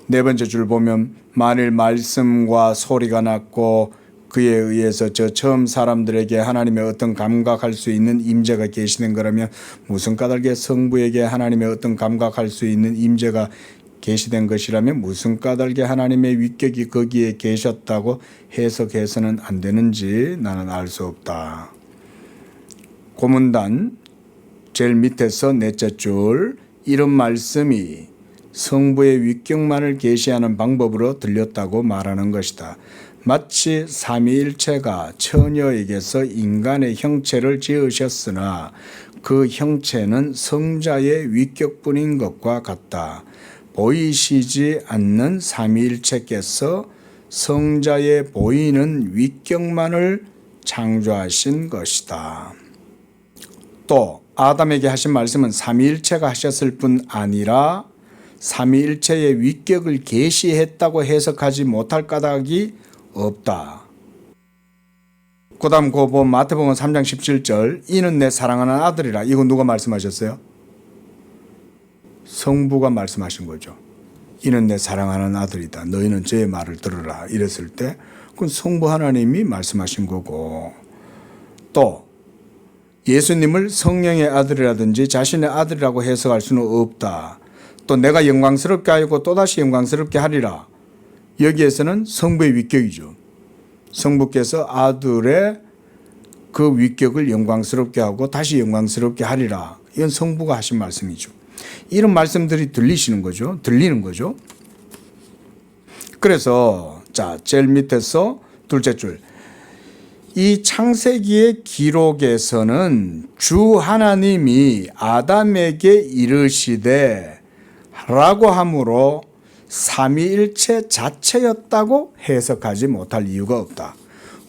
Speaker 1: 네 번째 줄 보면 만일 말씀과 소리가 났고 그에 의해서 저 처음 사람들에게 하나님의 어떤 감각할 수 있는 임재가 계시는 거라면 무슨 까닭에 성부에게 하나님의 어떤 감각할 수 있는 임재가 계시된 것이라면 무슨 까닭에 하나님의 위격이 거기에 계셨다고 해석해서는 안 되는지 나는 알 수 없다. 고문단 제일 밑에서 넷째 줄 이런 말씀이 성부의 위격만을 계시하는 방법으로 들렸다고 말하는 것이다. 마치 삼위일체가 처녀에게서 인간의 형체를 지으셨으나 그 형체는 성자의 위격뿐인 것과 같다. 보이시지 않는 삼위일체께서 성자의 보이는 위격만을 창조하신 것이다. 또 아담에게 하신 말씀은 삼위일체가 하셨을 뿐 아니라 삼위일체의 위격을 계시했다고 해석하지 못할 까닭이 없다. 그 다음 마태복음 3장 17절 이는 내 사랑하는 아들이라. 이건 누가 말씀하셨어요? 성부가 말씀하신 거죠. 이는 내 사랑하는 아들이다. 너희는 제 말을 들으라. 이랬을 때 그건 성부 하나님이 말씀하신 거고, 또 예수님을 성령의 아들이라든지 자신의 아들이라고 해석할 수는 없다. 또 내가 영광스럽게 하고 또다시 영광스럽게 하리라. 여기에서는 성부의 위격이죠. 성부께서 아들의 그 위격을 영광스럽게 하고 다시 영광스럽게 하리라. 이건 성부가 하신 말씀이죠. 이런 말씀들이 들리는 거죠. 그래서 자, 제일 밑에서 둘째 줄. 이 창세기의 기록에서는 주 하나님이 아담에게 이르시되 라고 하므로 삼위일체 자체였다고 해석하지 못할 이유가 없다.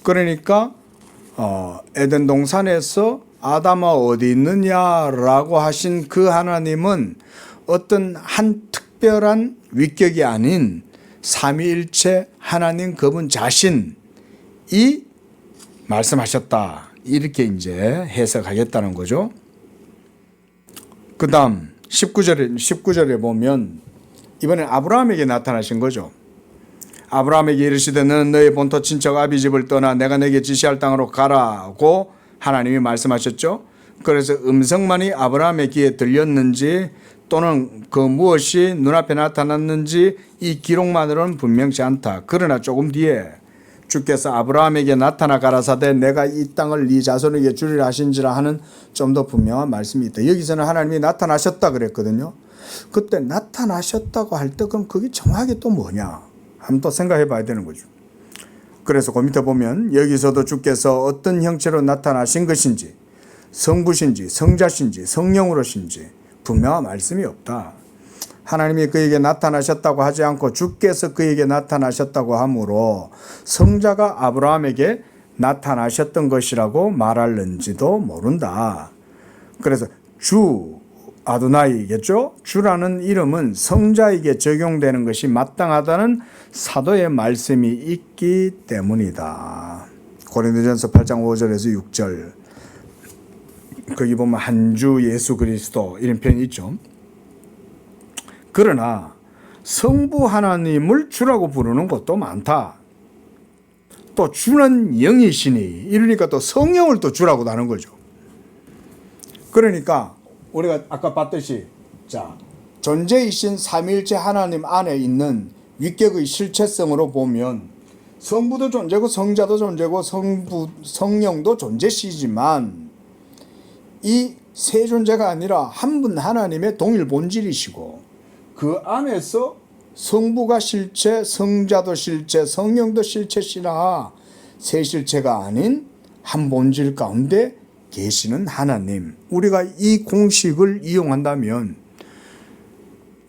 Speaker 1: 그러니까 에덴 동산에서 아담아 어디 있느냐라고 하신 그 하나님은 어떤 한 특별한 위격이 아닌 삼위일체 하나님 그분 자신이 말씀하셨다. 이렇게 이제 해석하겠다는 거죠. 그 다음 19절에 보면 이번엔 아브라함에게 나타나신 거죠. 아브라함에게 이르시되 너는 너의 본토 친척 아비 집을 떠나 내가 내게 지시할 땅으로 가라고 하나님이 말씀하셨죠. 그래서 음성만이 아브라함의 귀에 들렸는지 또는 그 무엇이 눈앞에 나타났는지 이 기록만으로는 분명치 않다. 그러나 조금 뒤에 주께서 아브라함에게 나타나 가라사대 내가 이 땅을 네 자손에게 주리라 하신지라 하는 좀 더 분명한 말씀이 있다. 여기서는 하나님이 나타나셨다 그랬거든요. 그때 나타나셨다고 할 때 그럼 그게 정확히 또 뭐냐? 한번 또 생각해 봐야 되는 거죠. 그래서 그 밑에 보면 여기서도 주께서 어떤 형체로 나타나신 것인지 성부신지 성자신지 성령으로신지 분명한 말씀이 없다. 하나님이 그에게 나타나셨다고 하지 않고 주께서 그에게 나타나셨다고 하므로 성자가 아브라함에게 나타나셨던 것이라고 말할는지도 모른다. 그래서 주 아도나이겠죠? 주라는 이름은 성자에게 적용되는 것이 마땅하다는 사도의 말씀이 있기 때문이다. 고린도전서 8장 5절에서 6절. 거기 보면 한 주 예수 그리스도 이런 표현이 있죠. 그러나 성부 하나님을 주라고 부르는 것도 많다. 또 주는 영이시니 이러니까 또 성령을 또 주라고 하는 거죠. 그러니까 우리가 아까 봤듯이 자 존재이신 삼위일체 하나님 안에 있는 위격의 실체성으로 보면 성부도 존재고 성자도 존재고 성령도 존재시지만 이 세 존재가 아니라 한 분 하나님의 동일 본질이시고 그 안에서 성부가 실체, 성자도 실체, 성령도 실체시라 세 실체가 아닌 한 본질 가운데 계시는 하나님. 우리가 이 공식을 이용한다면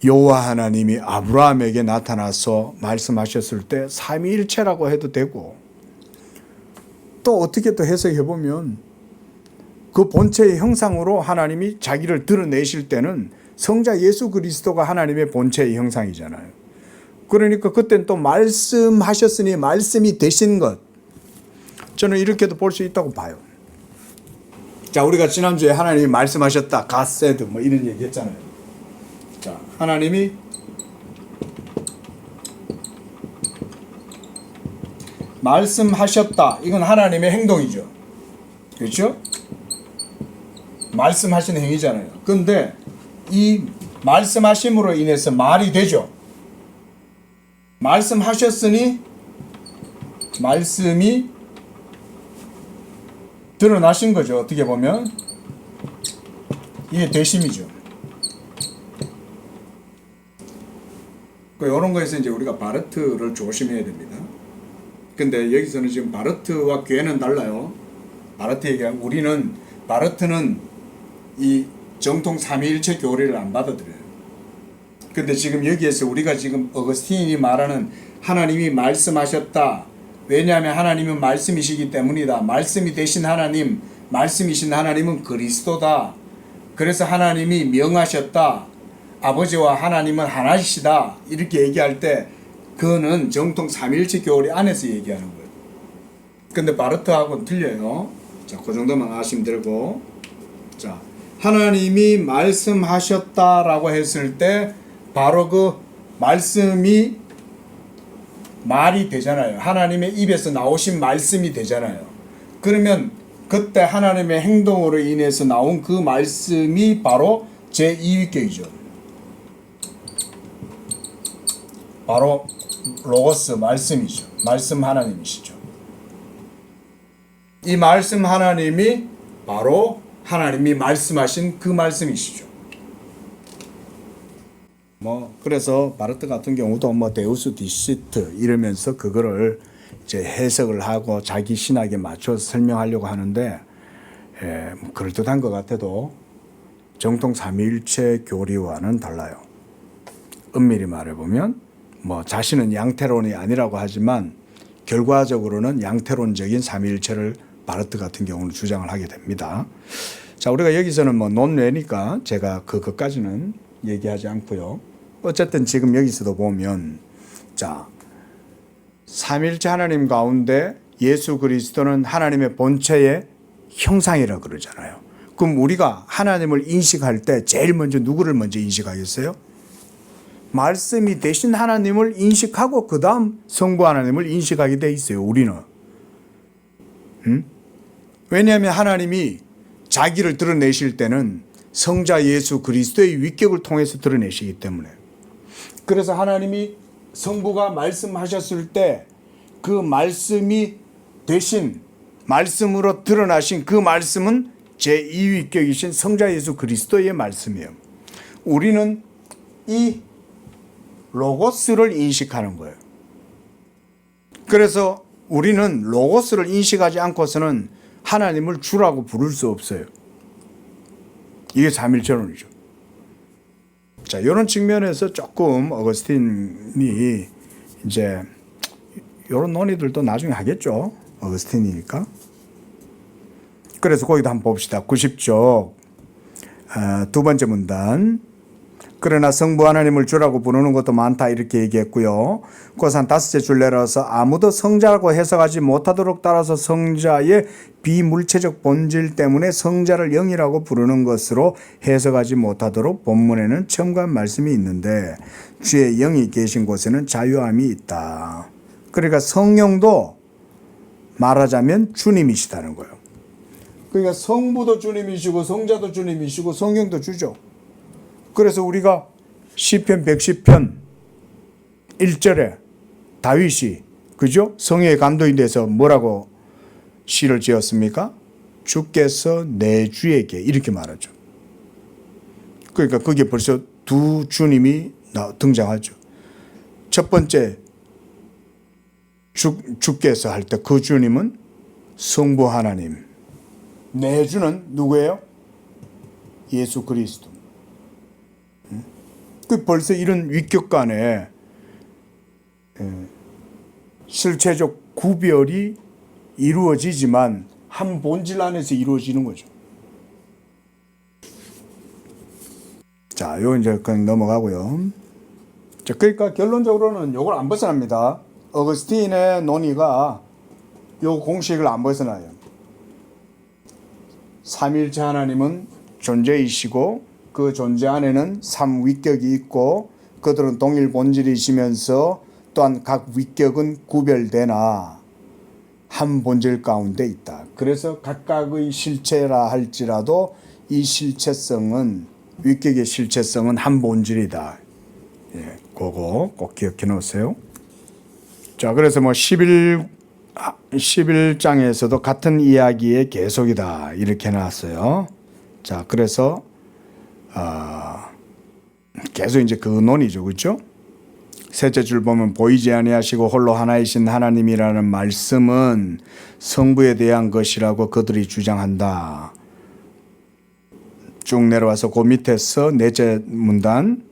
Speaker 1: 여호와 하나님이 아브라함에게 나타나서 말씀하셨을 때 삼위일체라고 해도 되고 또 어떻게 또 해석해 보면 그 본체의 형상으로 하나님이 자기를 드러내실 때는 성자 예수 그리스도가 하나님의 본체의 형상이잖아요. 그러니까 그때는 또 말씀하셨으니 말씀이 되신 것. 저는 이렇게도 볼 수 있다고 봐요. 자, 우리가 지난주에 하나님이 말씀하셨다. God said 뭐 이런 얘기 했잖아요. 자, 하나님이 말씀하셨다. 이건 하나님의 행동이죠. 그렇죠? 말씀하신 행위잖아요. 그런데 이 말씀하심으로 인해서 말이 되죠. 말씀하셨으니 말씀이 드러나신 거죠. 어떻게 보면 이게 되심이죠. 이런 거에서 이제 우리가 바르트를 조심해야 됩니다. 근데 여기서는 지금 바르트와 괴는 달라요. 바르트 얘기하면 우리는 바르트는 이 정통 삼위일체 교리를 안 받아들여요. 근데 지금 여기에서 우리가 지금 어거스틴이 말하는 하나님이 말씀하셨다. 왜냐하면 하나님은 말씀이시기 때문이다. 말씀이 되신 하나님, 말씀이신 하나님은 그리스도다. 그래서 하나님이 명하셨다. 아버지와 하나님은 하나이시다. 이렇게 얘기할 때 그거는 정통 삼위일체 교리 안에서 얘기하는 거예요. 근데 바르트하고는 틀려요. 자, 그 정도만 아시면 되고. 자, 하나님이 말씀하셨다라고 했을 때 바로 그 말씀이 말이 되잖아요. 하나님의 입에서 나오신 말씀이 되잖아요. 그러면 그때 하나님의 행동으로 인해서 나온 그 말씀이 바로 제2위격이죠. 바로 로고스 말씀이죠. 말씀 하나님이시죠. 이 말씀 하나님이 바로 하나님이 말씀하신 그 말씀이시죠. 그래서 바르트 같은 경우도 데우스 디시트 이러면서 그거를 이제 해석을 하고 자기 신학에 맞춰서 설명하려고 하는데 그럴듯한 것 같아도 정통 삼위일체 교리와는 달라요. 엄밀히 말해보면 자신은 양태론이 아니라고 하지만 결과적으로는 양태론적인 삼위일체를 바르트 같은 경우는 주장을 하게 됩니다. 자, 우리가 여기서는 논외니까 제가 그것까지는 얘기하지 않고요. 어쨌든 지금 여기서도 보면 자, 삼위일체 하나님 가운데 예수 그리스도는 하나님의 본체의 형상이라 그러잖아요. 그럼 우리가 하나님을 인식할 때 제일 먼저 누구를 먼저 인식하겠어요? 말씀이 되신 하나님을 인식하고 그 다음 성부 하나님을 인식하게 돼 있어요. 우리는. 왜냐하면 하나님이 자기를 드러내실 때는 성자 예수 그리스도의 위격을 통해서 드러내시기 때문에. 그래서 하나님이 성부가 말씀하셨을 때 그 말씀이 되신 말씀으로 드러나신 그 말씀은 제2위격이신 성자 예수 그리스도의 말씀이에요. 우리는 이 로고스를 인식하는 거예요. 그래서 우리는 로고스를 인식하지 않고서는 하나님을 주라고 부를 수 없어요. 이게 삼일체론이죠. 자, 이런 측면에서 조금 어거스틴이 이제 이런 논의들도 나중에 하겠죠. 어거스틴이니까. 그래서 거기도 한번 봅시다. 90쪽 두 번째 문단. 그러나 성부 하나님을 주라고 부르는 것도 많다 이렇게 얘기했고요. 고산 다섯째 줄 내려서 아무도 성자라고 해석하지 못하도록 따라서 성자의 비물체적 본질 때문에 성자를 영이라고 부르는 것으로 해석하지 못하도록 본문에는 첨가한 말씀이 있는데 주의 영이 계신 곳에는 자유함이 있다. 그러니까 성령도 말하자면 주님이시다는 거예요. 그러니까 성부도 주님이시고 성자도 주님이시고 성령도 주죠. 그래서 우리가 시편 110편 1절에 다윗이 그죠? 성령의 감동이 돼서 뭐라고 시를 지었습니까? 주께서 내 주에게 이렇게 말하죠. 그러니까 거기에 벌써 두 주님이 등장하죠. 첫 번째 주께서 할 때 그 주님은 성부 하나님. 내 주는 누구예요? 예수 그리스도. 그 벌써 이런 위격 간에 실체적 구별이 이루어지지만 한 본질 안에서 이루어지는 거죠. 자, 요 이제 그냥 넘어가고요. 자, 그러니까 결론적으로는 요걸 안 벗어납니다. 어거스틴의 논의가 요 공식을 안 벗어나요. 삼일체 하나님은 존재이시고 그 존재 안에는 삼위격이 있고 그들은 동일 본질이시면서 또한 각 위격은 구별되나 한 본질 가운데 있다. 그래서 각각의 실체라 할지라도 이 실체성은 위격의 실체성은 한 본질이다. 예, 그거 꼭 기억해 놓으세요. 자, 그래서 뭐 11장에서도 같은 이야기의 계속이다. 이렇게 해놨어요. 자, 그래서 계속 이제 그 논의죠. 그렇죠? 셋째 줄 보면 보이지 아니하시고 홀로 하나이신 하나님이라는 말씀은 성부에 대한 것이라고 그들이 주장한다. 쭉 내려와서 그 밑에서 넷째 문단.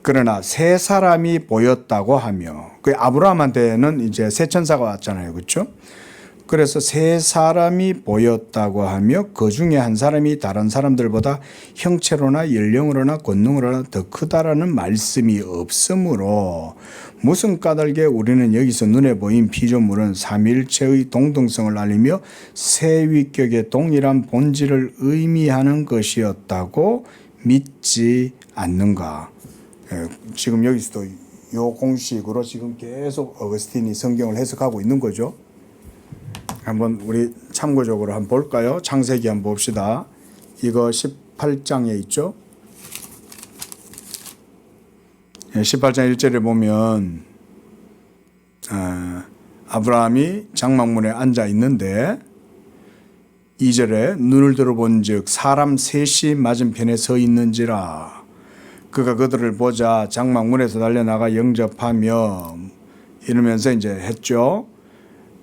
Speaker 1: 그러나 세 사람이 보였다고 하며 그 아브라함한테는 이제 세 천사가 왔잖아요. 그렇죠? 그래서 세 사람이 보였다고 하며 그 중에 한 사람이 다른 사람들보다 형체로나 연령으로나 권능으로나 더 크다라는 말씀이 없으므로 무슨 까닭에 우리는 여기서 눈에 보인 피조물은 삼일체의 동등성을 알리며 세 위격의 동일한 본질을 의미하는 것이었다고 믿지 않는가. 지금 여기서도 요 공식으로 지금 계속 어거스틴이 성경을 해석하고 있는 거죠. 한번 우리 참고적으로 한번 볼까요? 창세기 한번 봅시다. 이거 18장에 있죠. 18장 1절에 보면 아브라함이 장막문에 앉아 있는데 2절에 눈을 들어본즉 사람 셋이 맞은편에 서 있는지라 그가 그들을 보자 장막문에서 달려나가 영접하며 이러면서 이제 했죠.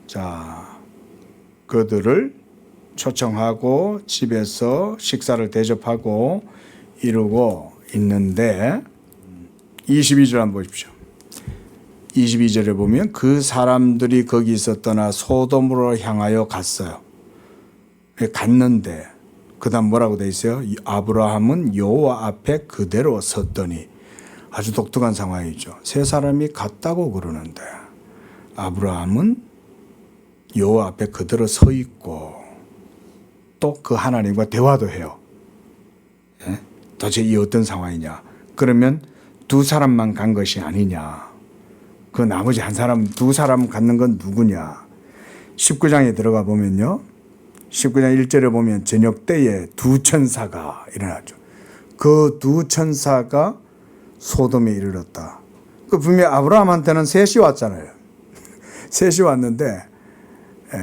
Speaker 1: 자, 그들을 초청하고 집에서 식사를 대접하고 이루고 있는데 22절 한번 보십시오. 22절에 보면 그 사람들이 거기서 떠나 소돔으로 향하여 갔어요. 갔는데 그 다음 뭐라고 돼 있어요? 아브라함은 여호와 앞에 그대로 섰더니 아주 독특한 상황이죠. 세 사람이 갔다고 그러는데 아브라함은 여호와 앞에 그대로 서 있고 또 그 하나님과 대화도 해요. 예? 도대체 이 어떤 상황이냐? 그러면 두 사람만 간 것이 아니냐? 그 나머지 한 사람, 두 사람 갖는 건 누구냐? 19장에 들어가 보면요. 19장 1절에 보면 저녁 때에 두 천사가 일어나죠. 그 두 천사가 소돔에 이르렀다. 그 분명히 아브라함한테는 셋이 왔잖아요. 셋이 왔는데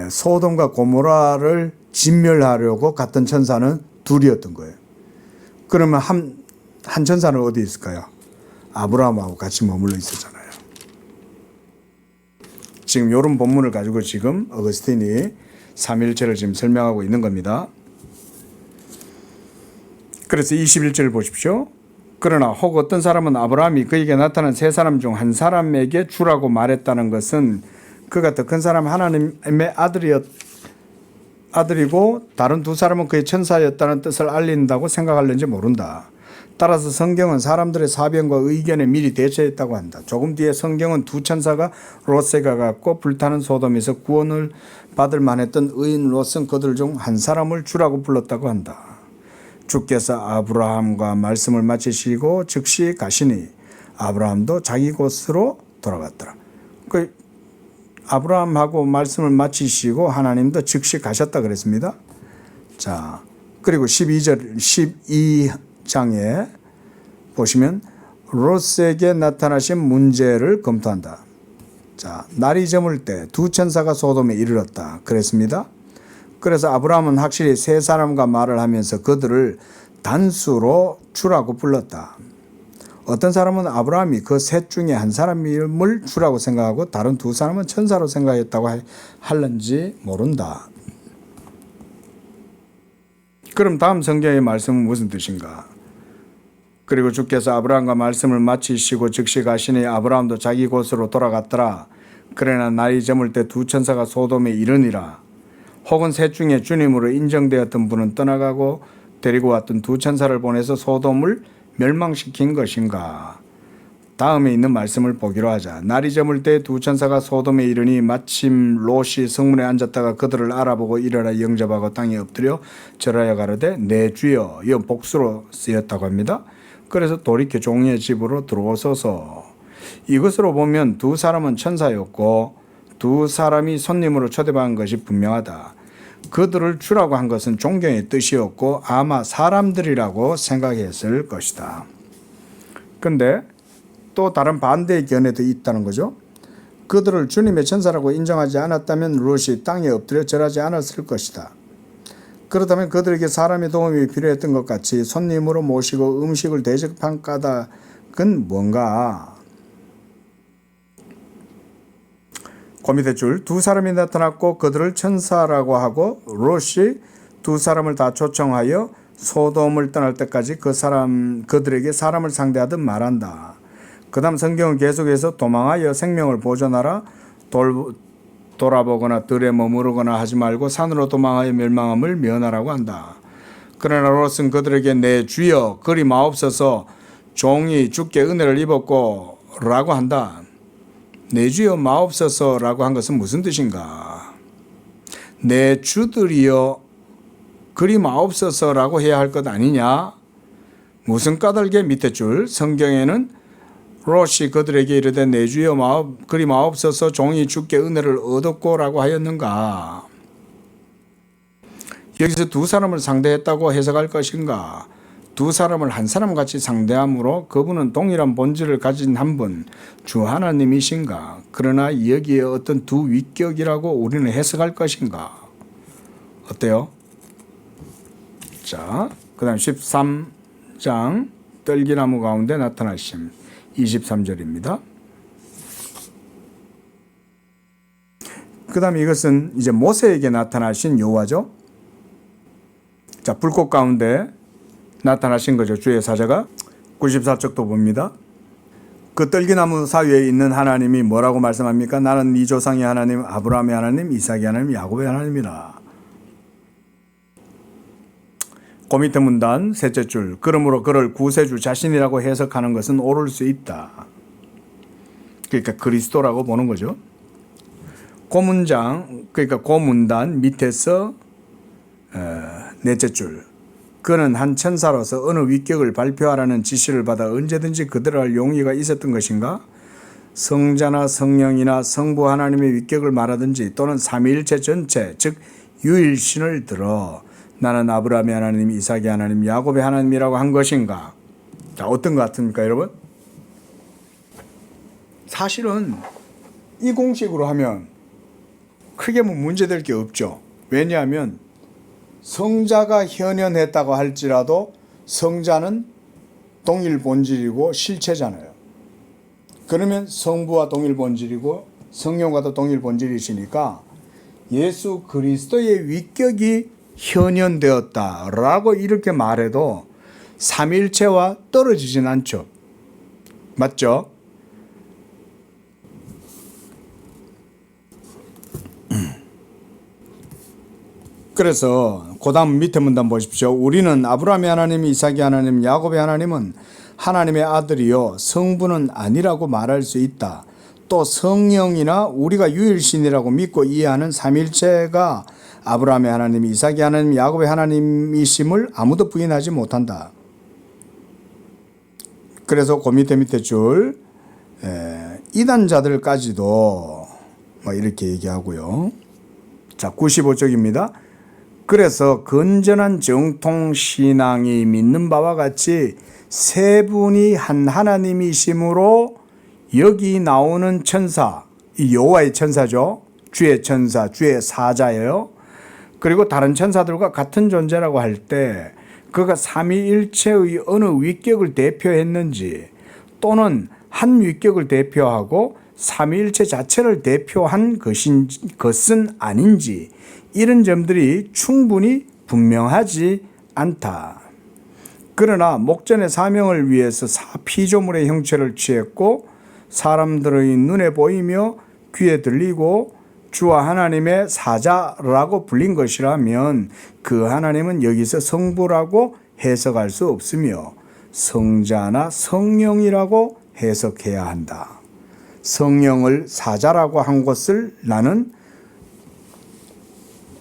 Speaker 1: 소돔과 고모라를 진멸하려고 갔던 천사는 둘이었던 거예요. 그러면 한 천사는 어디 있을까요? 아브라함하고 같이 머물러 있었잖아요. 지금 이런 본문을 가지고 지금 어거스틴이 삼일체를 지금 설명하고 있는 겁니다. 그래서 21절을 보십시오. 그러나 혹 어떤 사람은 아브라함이 그에게 나타난 세 사람 중 한 사람에게 주라고 말했다는 것은 그가 더 큰 사람 하나님의 아들이고 다른 두 사람은 그의 천사였다는 뜻을 알린다고 생각할는지 모른다. 따라서 성경은 사람들의 사변과 의견에 미리 대처했다고 한다. 조금 뒤에 성경은 두 천사가 롯에게 갔고 불타는 소돔에서 구원을 받을 만했던 의인 롯은 그들 중 한 사람을 주라고 불렀다고 한다. 주께서 아브라함과 말씀을 마치시고 즉시 가시니 아브라함도 자기 곳으로 돌아갔더라. 그 아브라함하고 말씀을 마치시고 하나님도 즉시 가셨다 그랬습니다. 자, 그리고 12장에 보시면 롯에게 나타나신 문제를 검토한다. 자, 날이 저물 때 두 천사가 소돔에 이르렀다 그랬습니다. 그래서 아브라함은 확실히 세 사람과 말을 하면서 그들을 단수로 주라고 불렀다. 어떤 사람은 아브라함이 그 셋 중에 한 사람을 주라고 생각하고 다른 두 사람은 천사로 생각했다고 할는지 모른다. 그럼 다음 성경의 말씀은 무슨 뜻인가? 그리고 주께서 아브라함과 말씀을 마치시고 즉시 가시니 아브라함도 자기 곳으로 돌아갔더라. 그러나 날이 저물 때 두 천사가 소돔에 이르니라. 혹은 셋 중에 주님으로 인정되었던 분은 떠나가고 데리고 왔던 두 천사를 보내서 소돔을 멸망시킨 것인가? 다음에 있는 말씀을 보기로 하자. 날이 저물 때 두 천사가 소돔에 이르니 마침 롯이 성문에 앉았다가 그들을 알아보고 일어나 영접하고 땅에 엎드려 절하여 가로되 내 주여. 이 복수로 쓰였다고 합니다. 그래서 돌이켜 종의 집으로 들어오소서. 이것으로 보면 두 사람은 천사였고 두 사람이 손님으로 초대받은 것이 분명하다. 그들을 주라고 한 것은 존경의 뜻이었고 아마 사람들이라고 생각했을 것이다. 근데 또 다른 반대의 견해도 있다는 거죠. 그들을 주님의 천사라고 인정하지 않았다면 롯이 땅에 엎드려 절하지 않았을 것이다. 그렇다면 그들에게 사람의 도움이 필요했던 것 같이 손님으로 모시고 음식을 대접한 까닭은 뭔가? 그 밑에 줄 두 사람이 나타났고 그들을 천사라고 하고 롯이 두 사람을 다 초청하여 소돔을 떠날 때까지 그들에게 사람을 상대하듯 말한다. 그 다음 성경은 계속해서 도망하여 생명을 보존하라. 돌아보거나 들에 머무르거나 하지 말고 산으로 도망하여 멸망함을 면하라고 한다. 그러나 롯은 그들에게 내 주여 그리 마옵소서 종이 주께 은혜를 입었고 라고 한다. 내 주여 마옵소서 라고 한 것은 무슨 뜻인가? 내 주들이여 그리 마옵소서 라고 해야 할 것 아니냐? 무슨 까닭에 밑에 줄 성경에는 롯이 그들에게 이르되 내 주여 그리 마옵소서 종이 주께 은혜를 얻었고 라고 하였는가? 여기서 두 사람을 상대했다고 해석할 것인가? 두 사람을 한 사람같이 상대함으로 그분은 동일한 본질을 가진 한 분, 주 하나님이신가? 그러나 여기에 어떤 두 위격이라고 우리는 해석할 것인가? 어때요? 자, 그 다음 13장 떨기나무 가운데 나타나심 23절입니다. 그 다음 이것은 이제 모세에게 나타나신 여호와죠. 자, 불꽃 가운데 나타나신 거죠. 주의 사자가 94쪽도 봅니다. 그 떨기나무 사이에 있는 하나님이 뭐라고 말씀합니까? 나는 네 조상의 하나님, 아브라함의 하나님, 이삭의 하나님, 야곱의 하나님이라. 그 밑에 문단 셋째 줄 그러므로 그를 구세주 자신이라고 해석하는 것은 옳을 수 있다. 그러니까 그리스도라고 보는 거죠. 그 문장 그러니까 그 문단 밑에서 넷째 줄 그는 한 천사로서 어느 위격을 발표하라는 지시를 받아 언제든지 그대로 할 용의가 있었던 것인가? 성자나 성령이나 성부 하나님의 위격을 말하든지 또는 삼위일체 전체 즉 유일신을 들어 나는 아브라함의 하나님, 이삭의 하나님, 야곱의 하나님이라고 한 것인가? 자, 어떤 것 같습니까, 여러분? 사실은 이 공식으로 하면 크게 뭐 문제될 게 없죠. 왜냐하면 성자가 현현했다고 할지라도 성자는 동일 본질이고 실체잖아요. 그러면 성부와 동일 본질이고 성령과도 동일 본질이시니까 예수 그리스도의 위격이 현현되었다라고 이렇게 말해도 삼일체와 떨어지진 않죠. 맞죠? 그래서 그 다음 밑에 문단 보십시오. 우리는 아브라함의 하나님, 이삭의 하나님, 야곱의 하나님은 하나님의 아들이요 성부는 아니라고 말할 수 있다. 또 성령이나 우리가 유일신이라고 믿고 이해하는 삼일체가 아브라함의 하나님, 이삭의 하나님, 야곱의 하나님이심을 아무도 부인하지 못한다. 그래서 그 밑에 줄 이단자들까지도 뭐 이렇게 얘기하고요. 자, 95쪽입니다. 그래서 건전한 정통신앙이 믿는 바와 같이 세 분이 한 하나님이심으로 여기 나오는 천사, 이 여호와의 천사죠. 주의 천사, 주의 사자예요. 그리고 다른 천사들과 같은 존재라고 할 때 그가 삼위일체의 어느 위격을 대표했는지 또는 한 위격을 대표하고 삼위일체 자체를 대표한 것은 아닌지 이런 점들이 충분히 분명하지 않다. 그러나 목전의 사명을 위해서 피조물의 형체를 취했고 사람들의 눈에 보이며 귀에 들리고 주와 하나님의 사자라고 불린 것이라면 그 하나님은 여기서 성부라고 해석할 수 없으며 성자나 성령이라고 해석해야 한다. 성령을 사자라고 한 것을 나는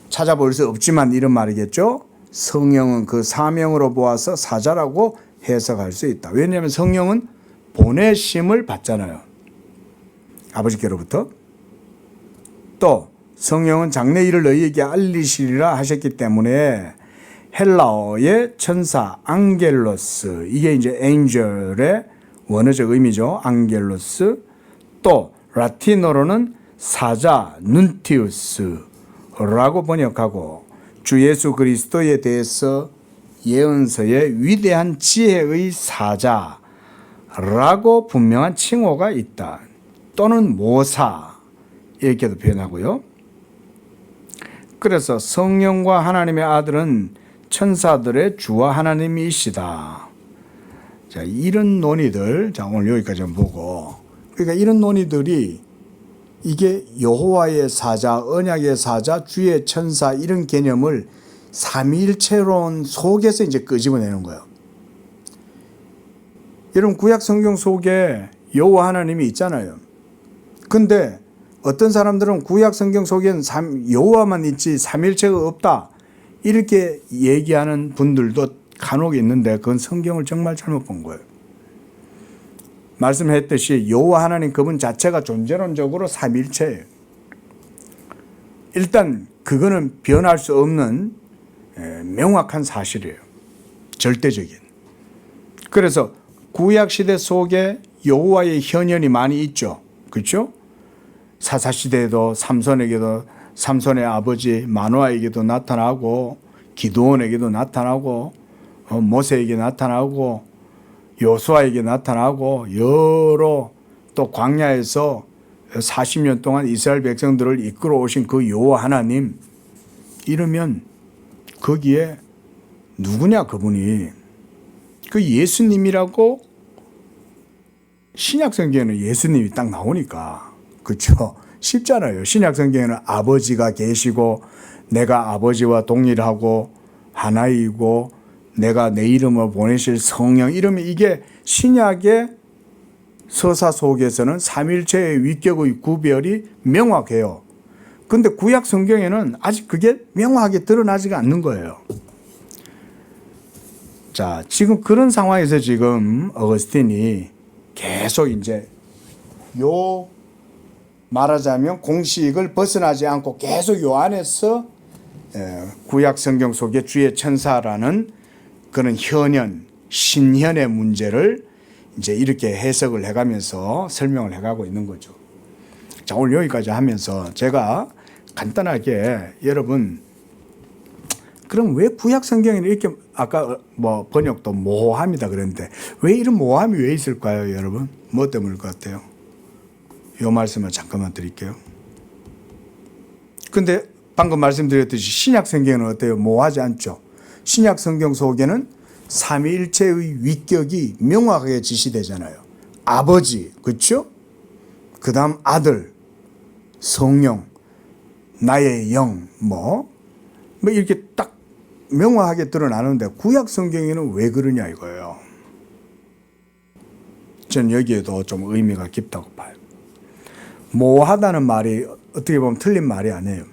Speaker 1: 찾아볼 수 없지만 이런 말이겠죠. 성령은 그 사명으로 보아서 사자라고 해석할 수 있다. 왜냐하면 성령은 보내심을 받잖아요. 아버지께로부터. 또 성령은 장래 일을 너희에게 알리시리라 하셨기 때문에 헬라어의 천사 앙겔로스, 이게 이제 엔젤의 원어적 의미죠. 앙겔로스. 또 라틴어로는 사자 눈티우스라고 번역하고 주 예수 그리스도에 대해서 예언서에 위대한 지혜의 사자라고 분명한 칭호가 있다. 또는 모사 이렇게도 표현하고요. 그래서 성령과 하나님의 아들은 천사들의 주와 하나님이시다. 자, 이런 논의들, 자, 오늘 여기까지 한번 보고, 그러니까 이런 논의들이 이게 여호와의 사자, 언약의 사자, 주의 천사 이런 개념을 삼위일체론 속에서 이제 끄집어내는 거예요. 여러분 구약 성경 속에 여호와 하나님이 있잖아요. 근데 어떤 사람들은 구약 성경 속엔 여호와만 있지 삼일체가 없다 이렇게 얘기하는 분들도 간혹 있는데 그건 성경을 정말 잘못 본 거예요. 말씀했듯이 여호와 하나님 그분 자체가 존재론적으로 삼일체예요. 일단 그거는 변할 수 없는 명확한 사실이에요. 절대적인. 그래서 구약 시대 속에 여호와의 현현이 많이 있죠. 그렇죠? 사사시대에도 삼손의 아버지 마노아에게도 나타나고 기드온에게도 나타나고 모세에게 나타나고 요수아에게 나타나고 여러 또 광야에서 40년 동안 이스라엘 백성들을 이끌어 오신 그 여호와 하나님 이러면 거기에 누구냐 그분이 그 예수님이라고 신약 성경에는 예수님이 딱 나오니까 그렇죠. 쉽잖아요. 신약 성경에는 아버지가 계시고 내가 아버지와 동일하고 하나이고 내가 내 이름을 보내실 성령 이러면 이게 신약의 서사 속에서는 삼일체의 위격의 구별이 명확해요. 근데 구약 성경에는 아직 그게 명확하게 드러나지가 않는 거예요. 자, 지금 그런 상황에서 지금 어거스틴이 계속 이제 요 말하자면 공식을 벗어나지 않고 계속 요 안에서 구약 성경 속에 주의 천사라는 그런 현현, 신현의 문제를 이제 이렇게 해석을 해가면서 설명을 해가고 있는 거죠. 자, 오늘 여기까지 하면서 제가 간단하게 여러분, 그럼 왜 구약 성경에는 이렇게 아까 뭐 번역도 모호함이다 그랬는데 왜 이런 모호함이 왜 있을까요, 여러분? 뭐 때문일 것 같아요? 요 말씀을 잠깐만 드릴게요. 근데 방금 말씀드렸듯이 신약 성경은 어때요? 모호하지 않죠. 신약 성경 속에는 삼위일체의 위격이 명확하게 지시되잖아요. 아버지, 그렇죠? 그 다음 아들, 성령, 나의 영, 뭐 뭐 이렇게 딱 명확하게 드러나는데 구약 성경에는 왜 그러냐 이거예요. 전 여기에도 좀 의미가 깊다고 봐요. 모호하다는 말이 어떻게 보면 틀린 말이 아니에요.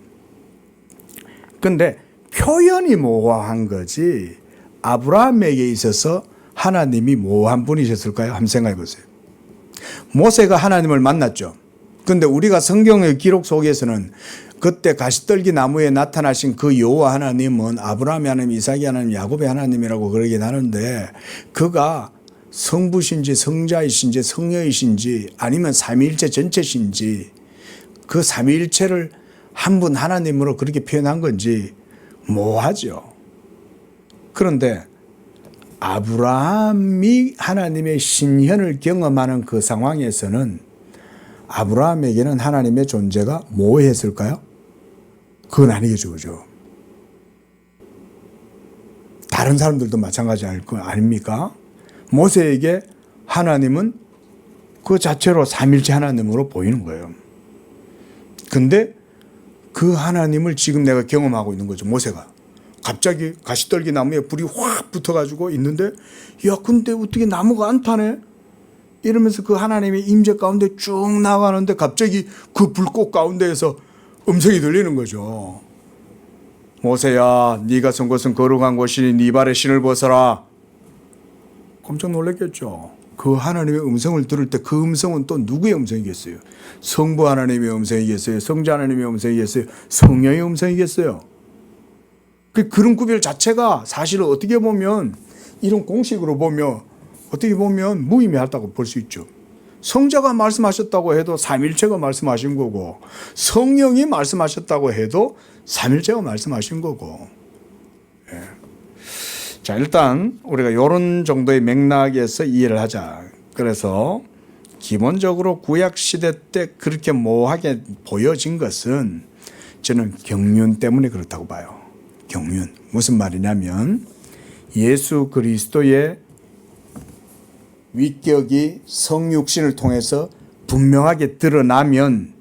Speaker 1: 근데 표현이 모호한 거지 아브라함에게 있어서 하나님이 모호한 분이셨을까요? 한번 생각해 보세요. 모세가 하나님을 만났죠. 근데 우리가 성경의 기록 속에서는 그때 가시떨기 나무에 나타나신 그 여호와 하나님은 아브라함의 하나님, 이삭의 하나님, 야곱의 하나님이라고 그러긴 하는데 그가 성부신지 성자이신지 성녀이신지 아니면 삼위일체 전체신지 그 삼위일체를 한 분 하나님으로 그렇게 표현한 건지 모호하죠. 그런데 아브라함이 하나님의 신현을 경험하는 그 상황에서는 아브라함에게는 하나님의 존재가 모호했을까요? 그건 아니겠죠, 그죠? 다른 사람들도 마찬가지 아닙니까? 모세에게 하나님은 그 자체로 삼일체 하나님으로 보이는 거예요. 근데 그 하나님을 지금 내가 경험하고 있는 거죠, 모세가. 갑자기 가시떨기 나무에 불이 확 붙어가지고 있는데, 야, 근데 어떻게 나무가 안 타네? 이러면서 그 하나님의 임재 가운데 쭉 나가는데 갑자기 그 불꽃 가운데에서 음성이 들리는 거죠. 모세야, 네가 선 곳은 거룩한 곳이니 네 발에 신을 벗어라. 깜짝 놀랐겠죠. 그 하나님의 음성을 들을 때 그 음성은 또 누구의 음성이겠어요? 성부 하나님의 음성이겠어요? 성자 하나님의 음성이겠어요? 성령의 음성이겠어요? 그런 구별 자체가 사실은 어떻게 보면 이런 공식으로 보면 어떻게 보면 무의미하다고 볼 수 있죠. 성자가 말씀하셨다고 해도 삼일체가 말씀하신 거고 성령이 말씀하셨다고 해도 삼일체가 말씀하신 거고. 예. 자, 일단 우리가 이런 정도의 맥락에서 이해를 하자. 그래서 기본적으로 구약 시대 때 그렇게 모호하게 보여진 것은 저는 경륜 때문에 그렇다고 봐요. 경륜. 무슨 말이냐면 예수 그리스도의 위격이 성육신을 통해서 분명하게 드러나면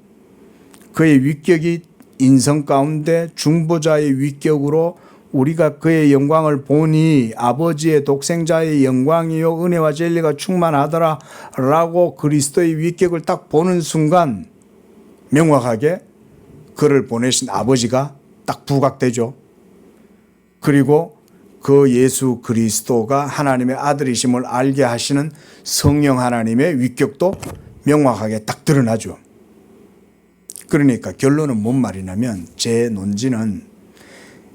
Speaker 1: 그의 위격이 인성 가운데 중보자의 위격으로 우리가 그의 영광을 보니 아버지의 독생자의 영광이요 은혜와 진리가 충만하더라 라고 그리스도의 위격을 딱 보는 순간 명확하게 그를 보내신 아버지가 딱 부각되죠. 그리고 그 예수 그리스도가 하나님의 아들이심을 알게 하시는 성령 하나님의 위격도 명확하게 딱 드러나죠. 그러니까 결론은 뭔 말이냐면 제 논지는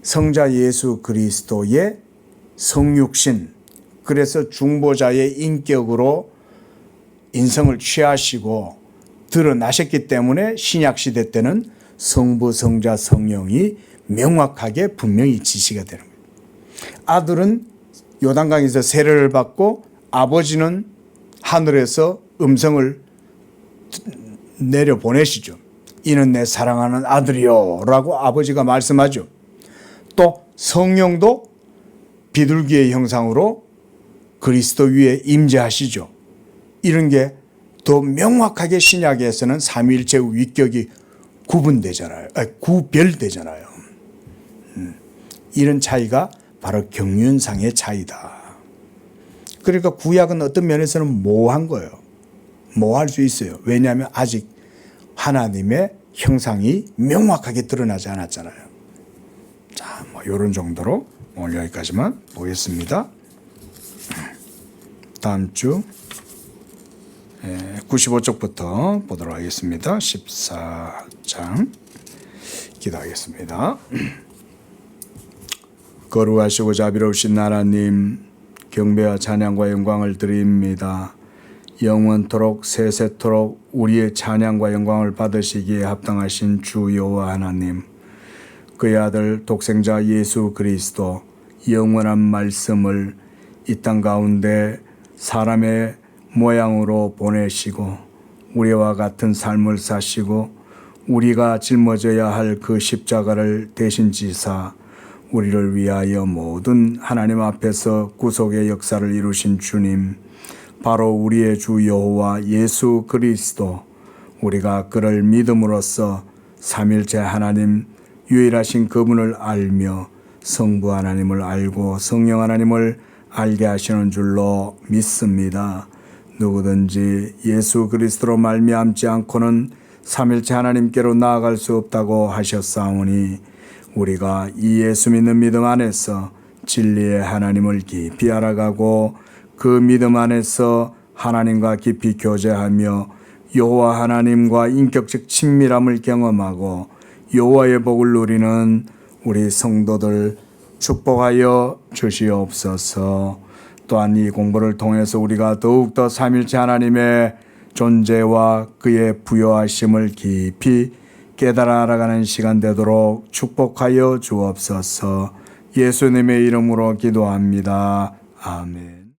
Speaker 1: 성자 예수 그리스도의 성육신, 그래서 중보자의 인격으로 인성을 취하시고 드러나셨기 때문에 신약시대 때는 성부, 성자, 성령이 명확하게 분명히 지시가 되는 거예요. 아들은 요단강에서 세례를 받고 아버지는 하늘에서 음성을 내려보내시죠. 이는 내 사랑하는 아들이요 라고 아버지가 말씀하죠. 또 성령도 비둘기의 형상으로 그리스도 위에 임재하시죠. 이런 게 더 명확하게 신약에서는 삼위일체의 위격이 구별되잖아요. 이런 차이가 바로 경륜상의 차이다. 그러니까 구약은 어떤 면에서는 모호한 거예요. 모호할 수 있어요. 왜냐하면 아직 하나님의 형상이 명확하게 드러나지 않았잖아요. 자, 뭐 이런 정도로 오늘 여기까지만 보겠습니다. 다음 주 95쪽부터 보도록 하겠습니다. 14장 기도하겠습니다. 거룩하시고 자비로우신 하나님, 경배와 찬양과 영광을 드립니다. 영원토록 세세토록 우리의 찬양과 영광을 받으시기에 합당하신 주 여호와 하나님, 그의 아들 독생자 예수 그리스도 영원한 말씀을 이 땅 가운데 사람의 모양으로 보내시고 우리와 같은 삶을 사시고 우리가 짊어져야 할 그 십자가를 대신 지사 우리를 위하여 모든 하나님 앞에서 구속의 역사를 이루신 주님, 바로 우리의 주 여호와 예수 그리스도, 우리가 그를 믿음으로써 삼일체 하나님 유일하신 그분을 알며 성부 하나님을 알고 성령 하나님을 알게 하시는 줄로 믿습니다. 누구든지 예수 그리스도로 말미암지 않고는 삼일체 하나님께로 나아갈 수 없다고 하셨사오니 우리가 이 예수 믿는 믿음 안에서 진리의 하나님을 깊이 알아가고 그 믿음 안에서 하나님과 깊이 교제하며 여호와 하나님과 인격적 친밀함을 경험하고 여호와의 복을 누리는 우리 성도들 축복하여 주시옵소서. 또한 이 공부를 통해서 우리가 더욱더 삼일체 하나님의 존재와 그의 부요하심을 깊이 깨달아 알아가는 시간 되도록 축복하여 주옵소서. 예수님의 이름으로 기도합니다. 아멘.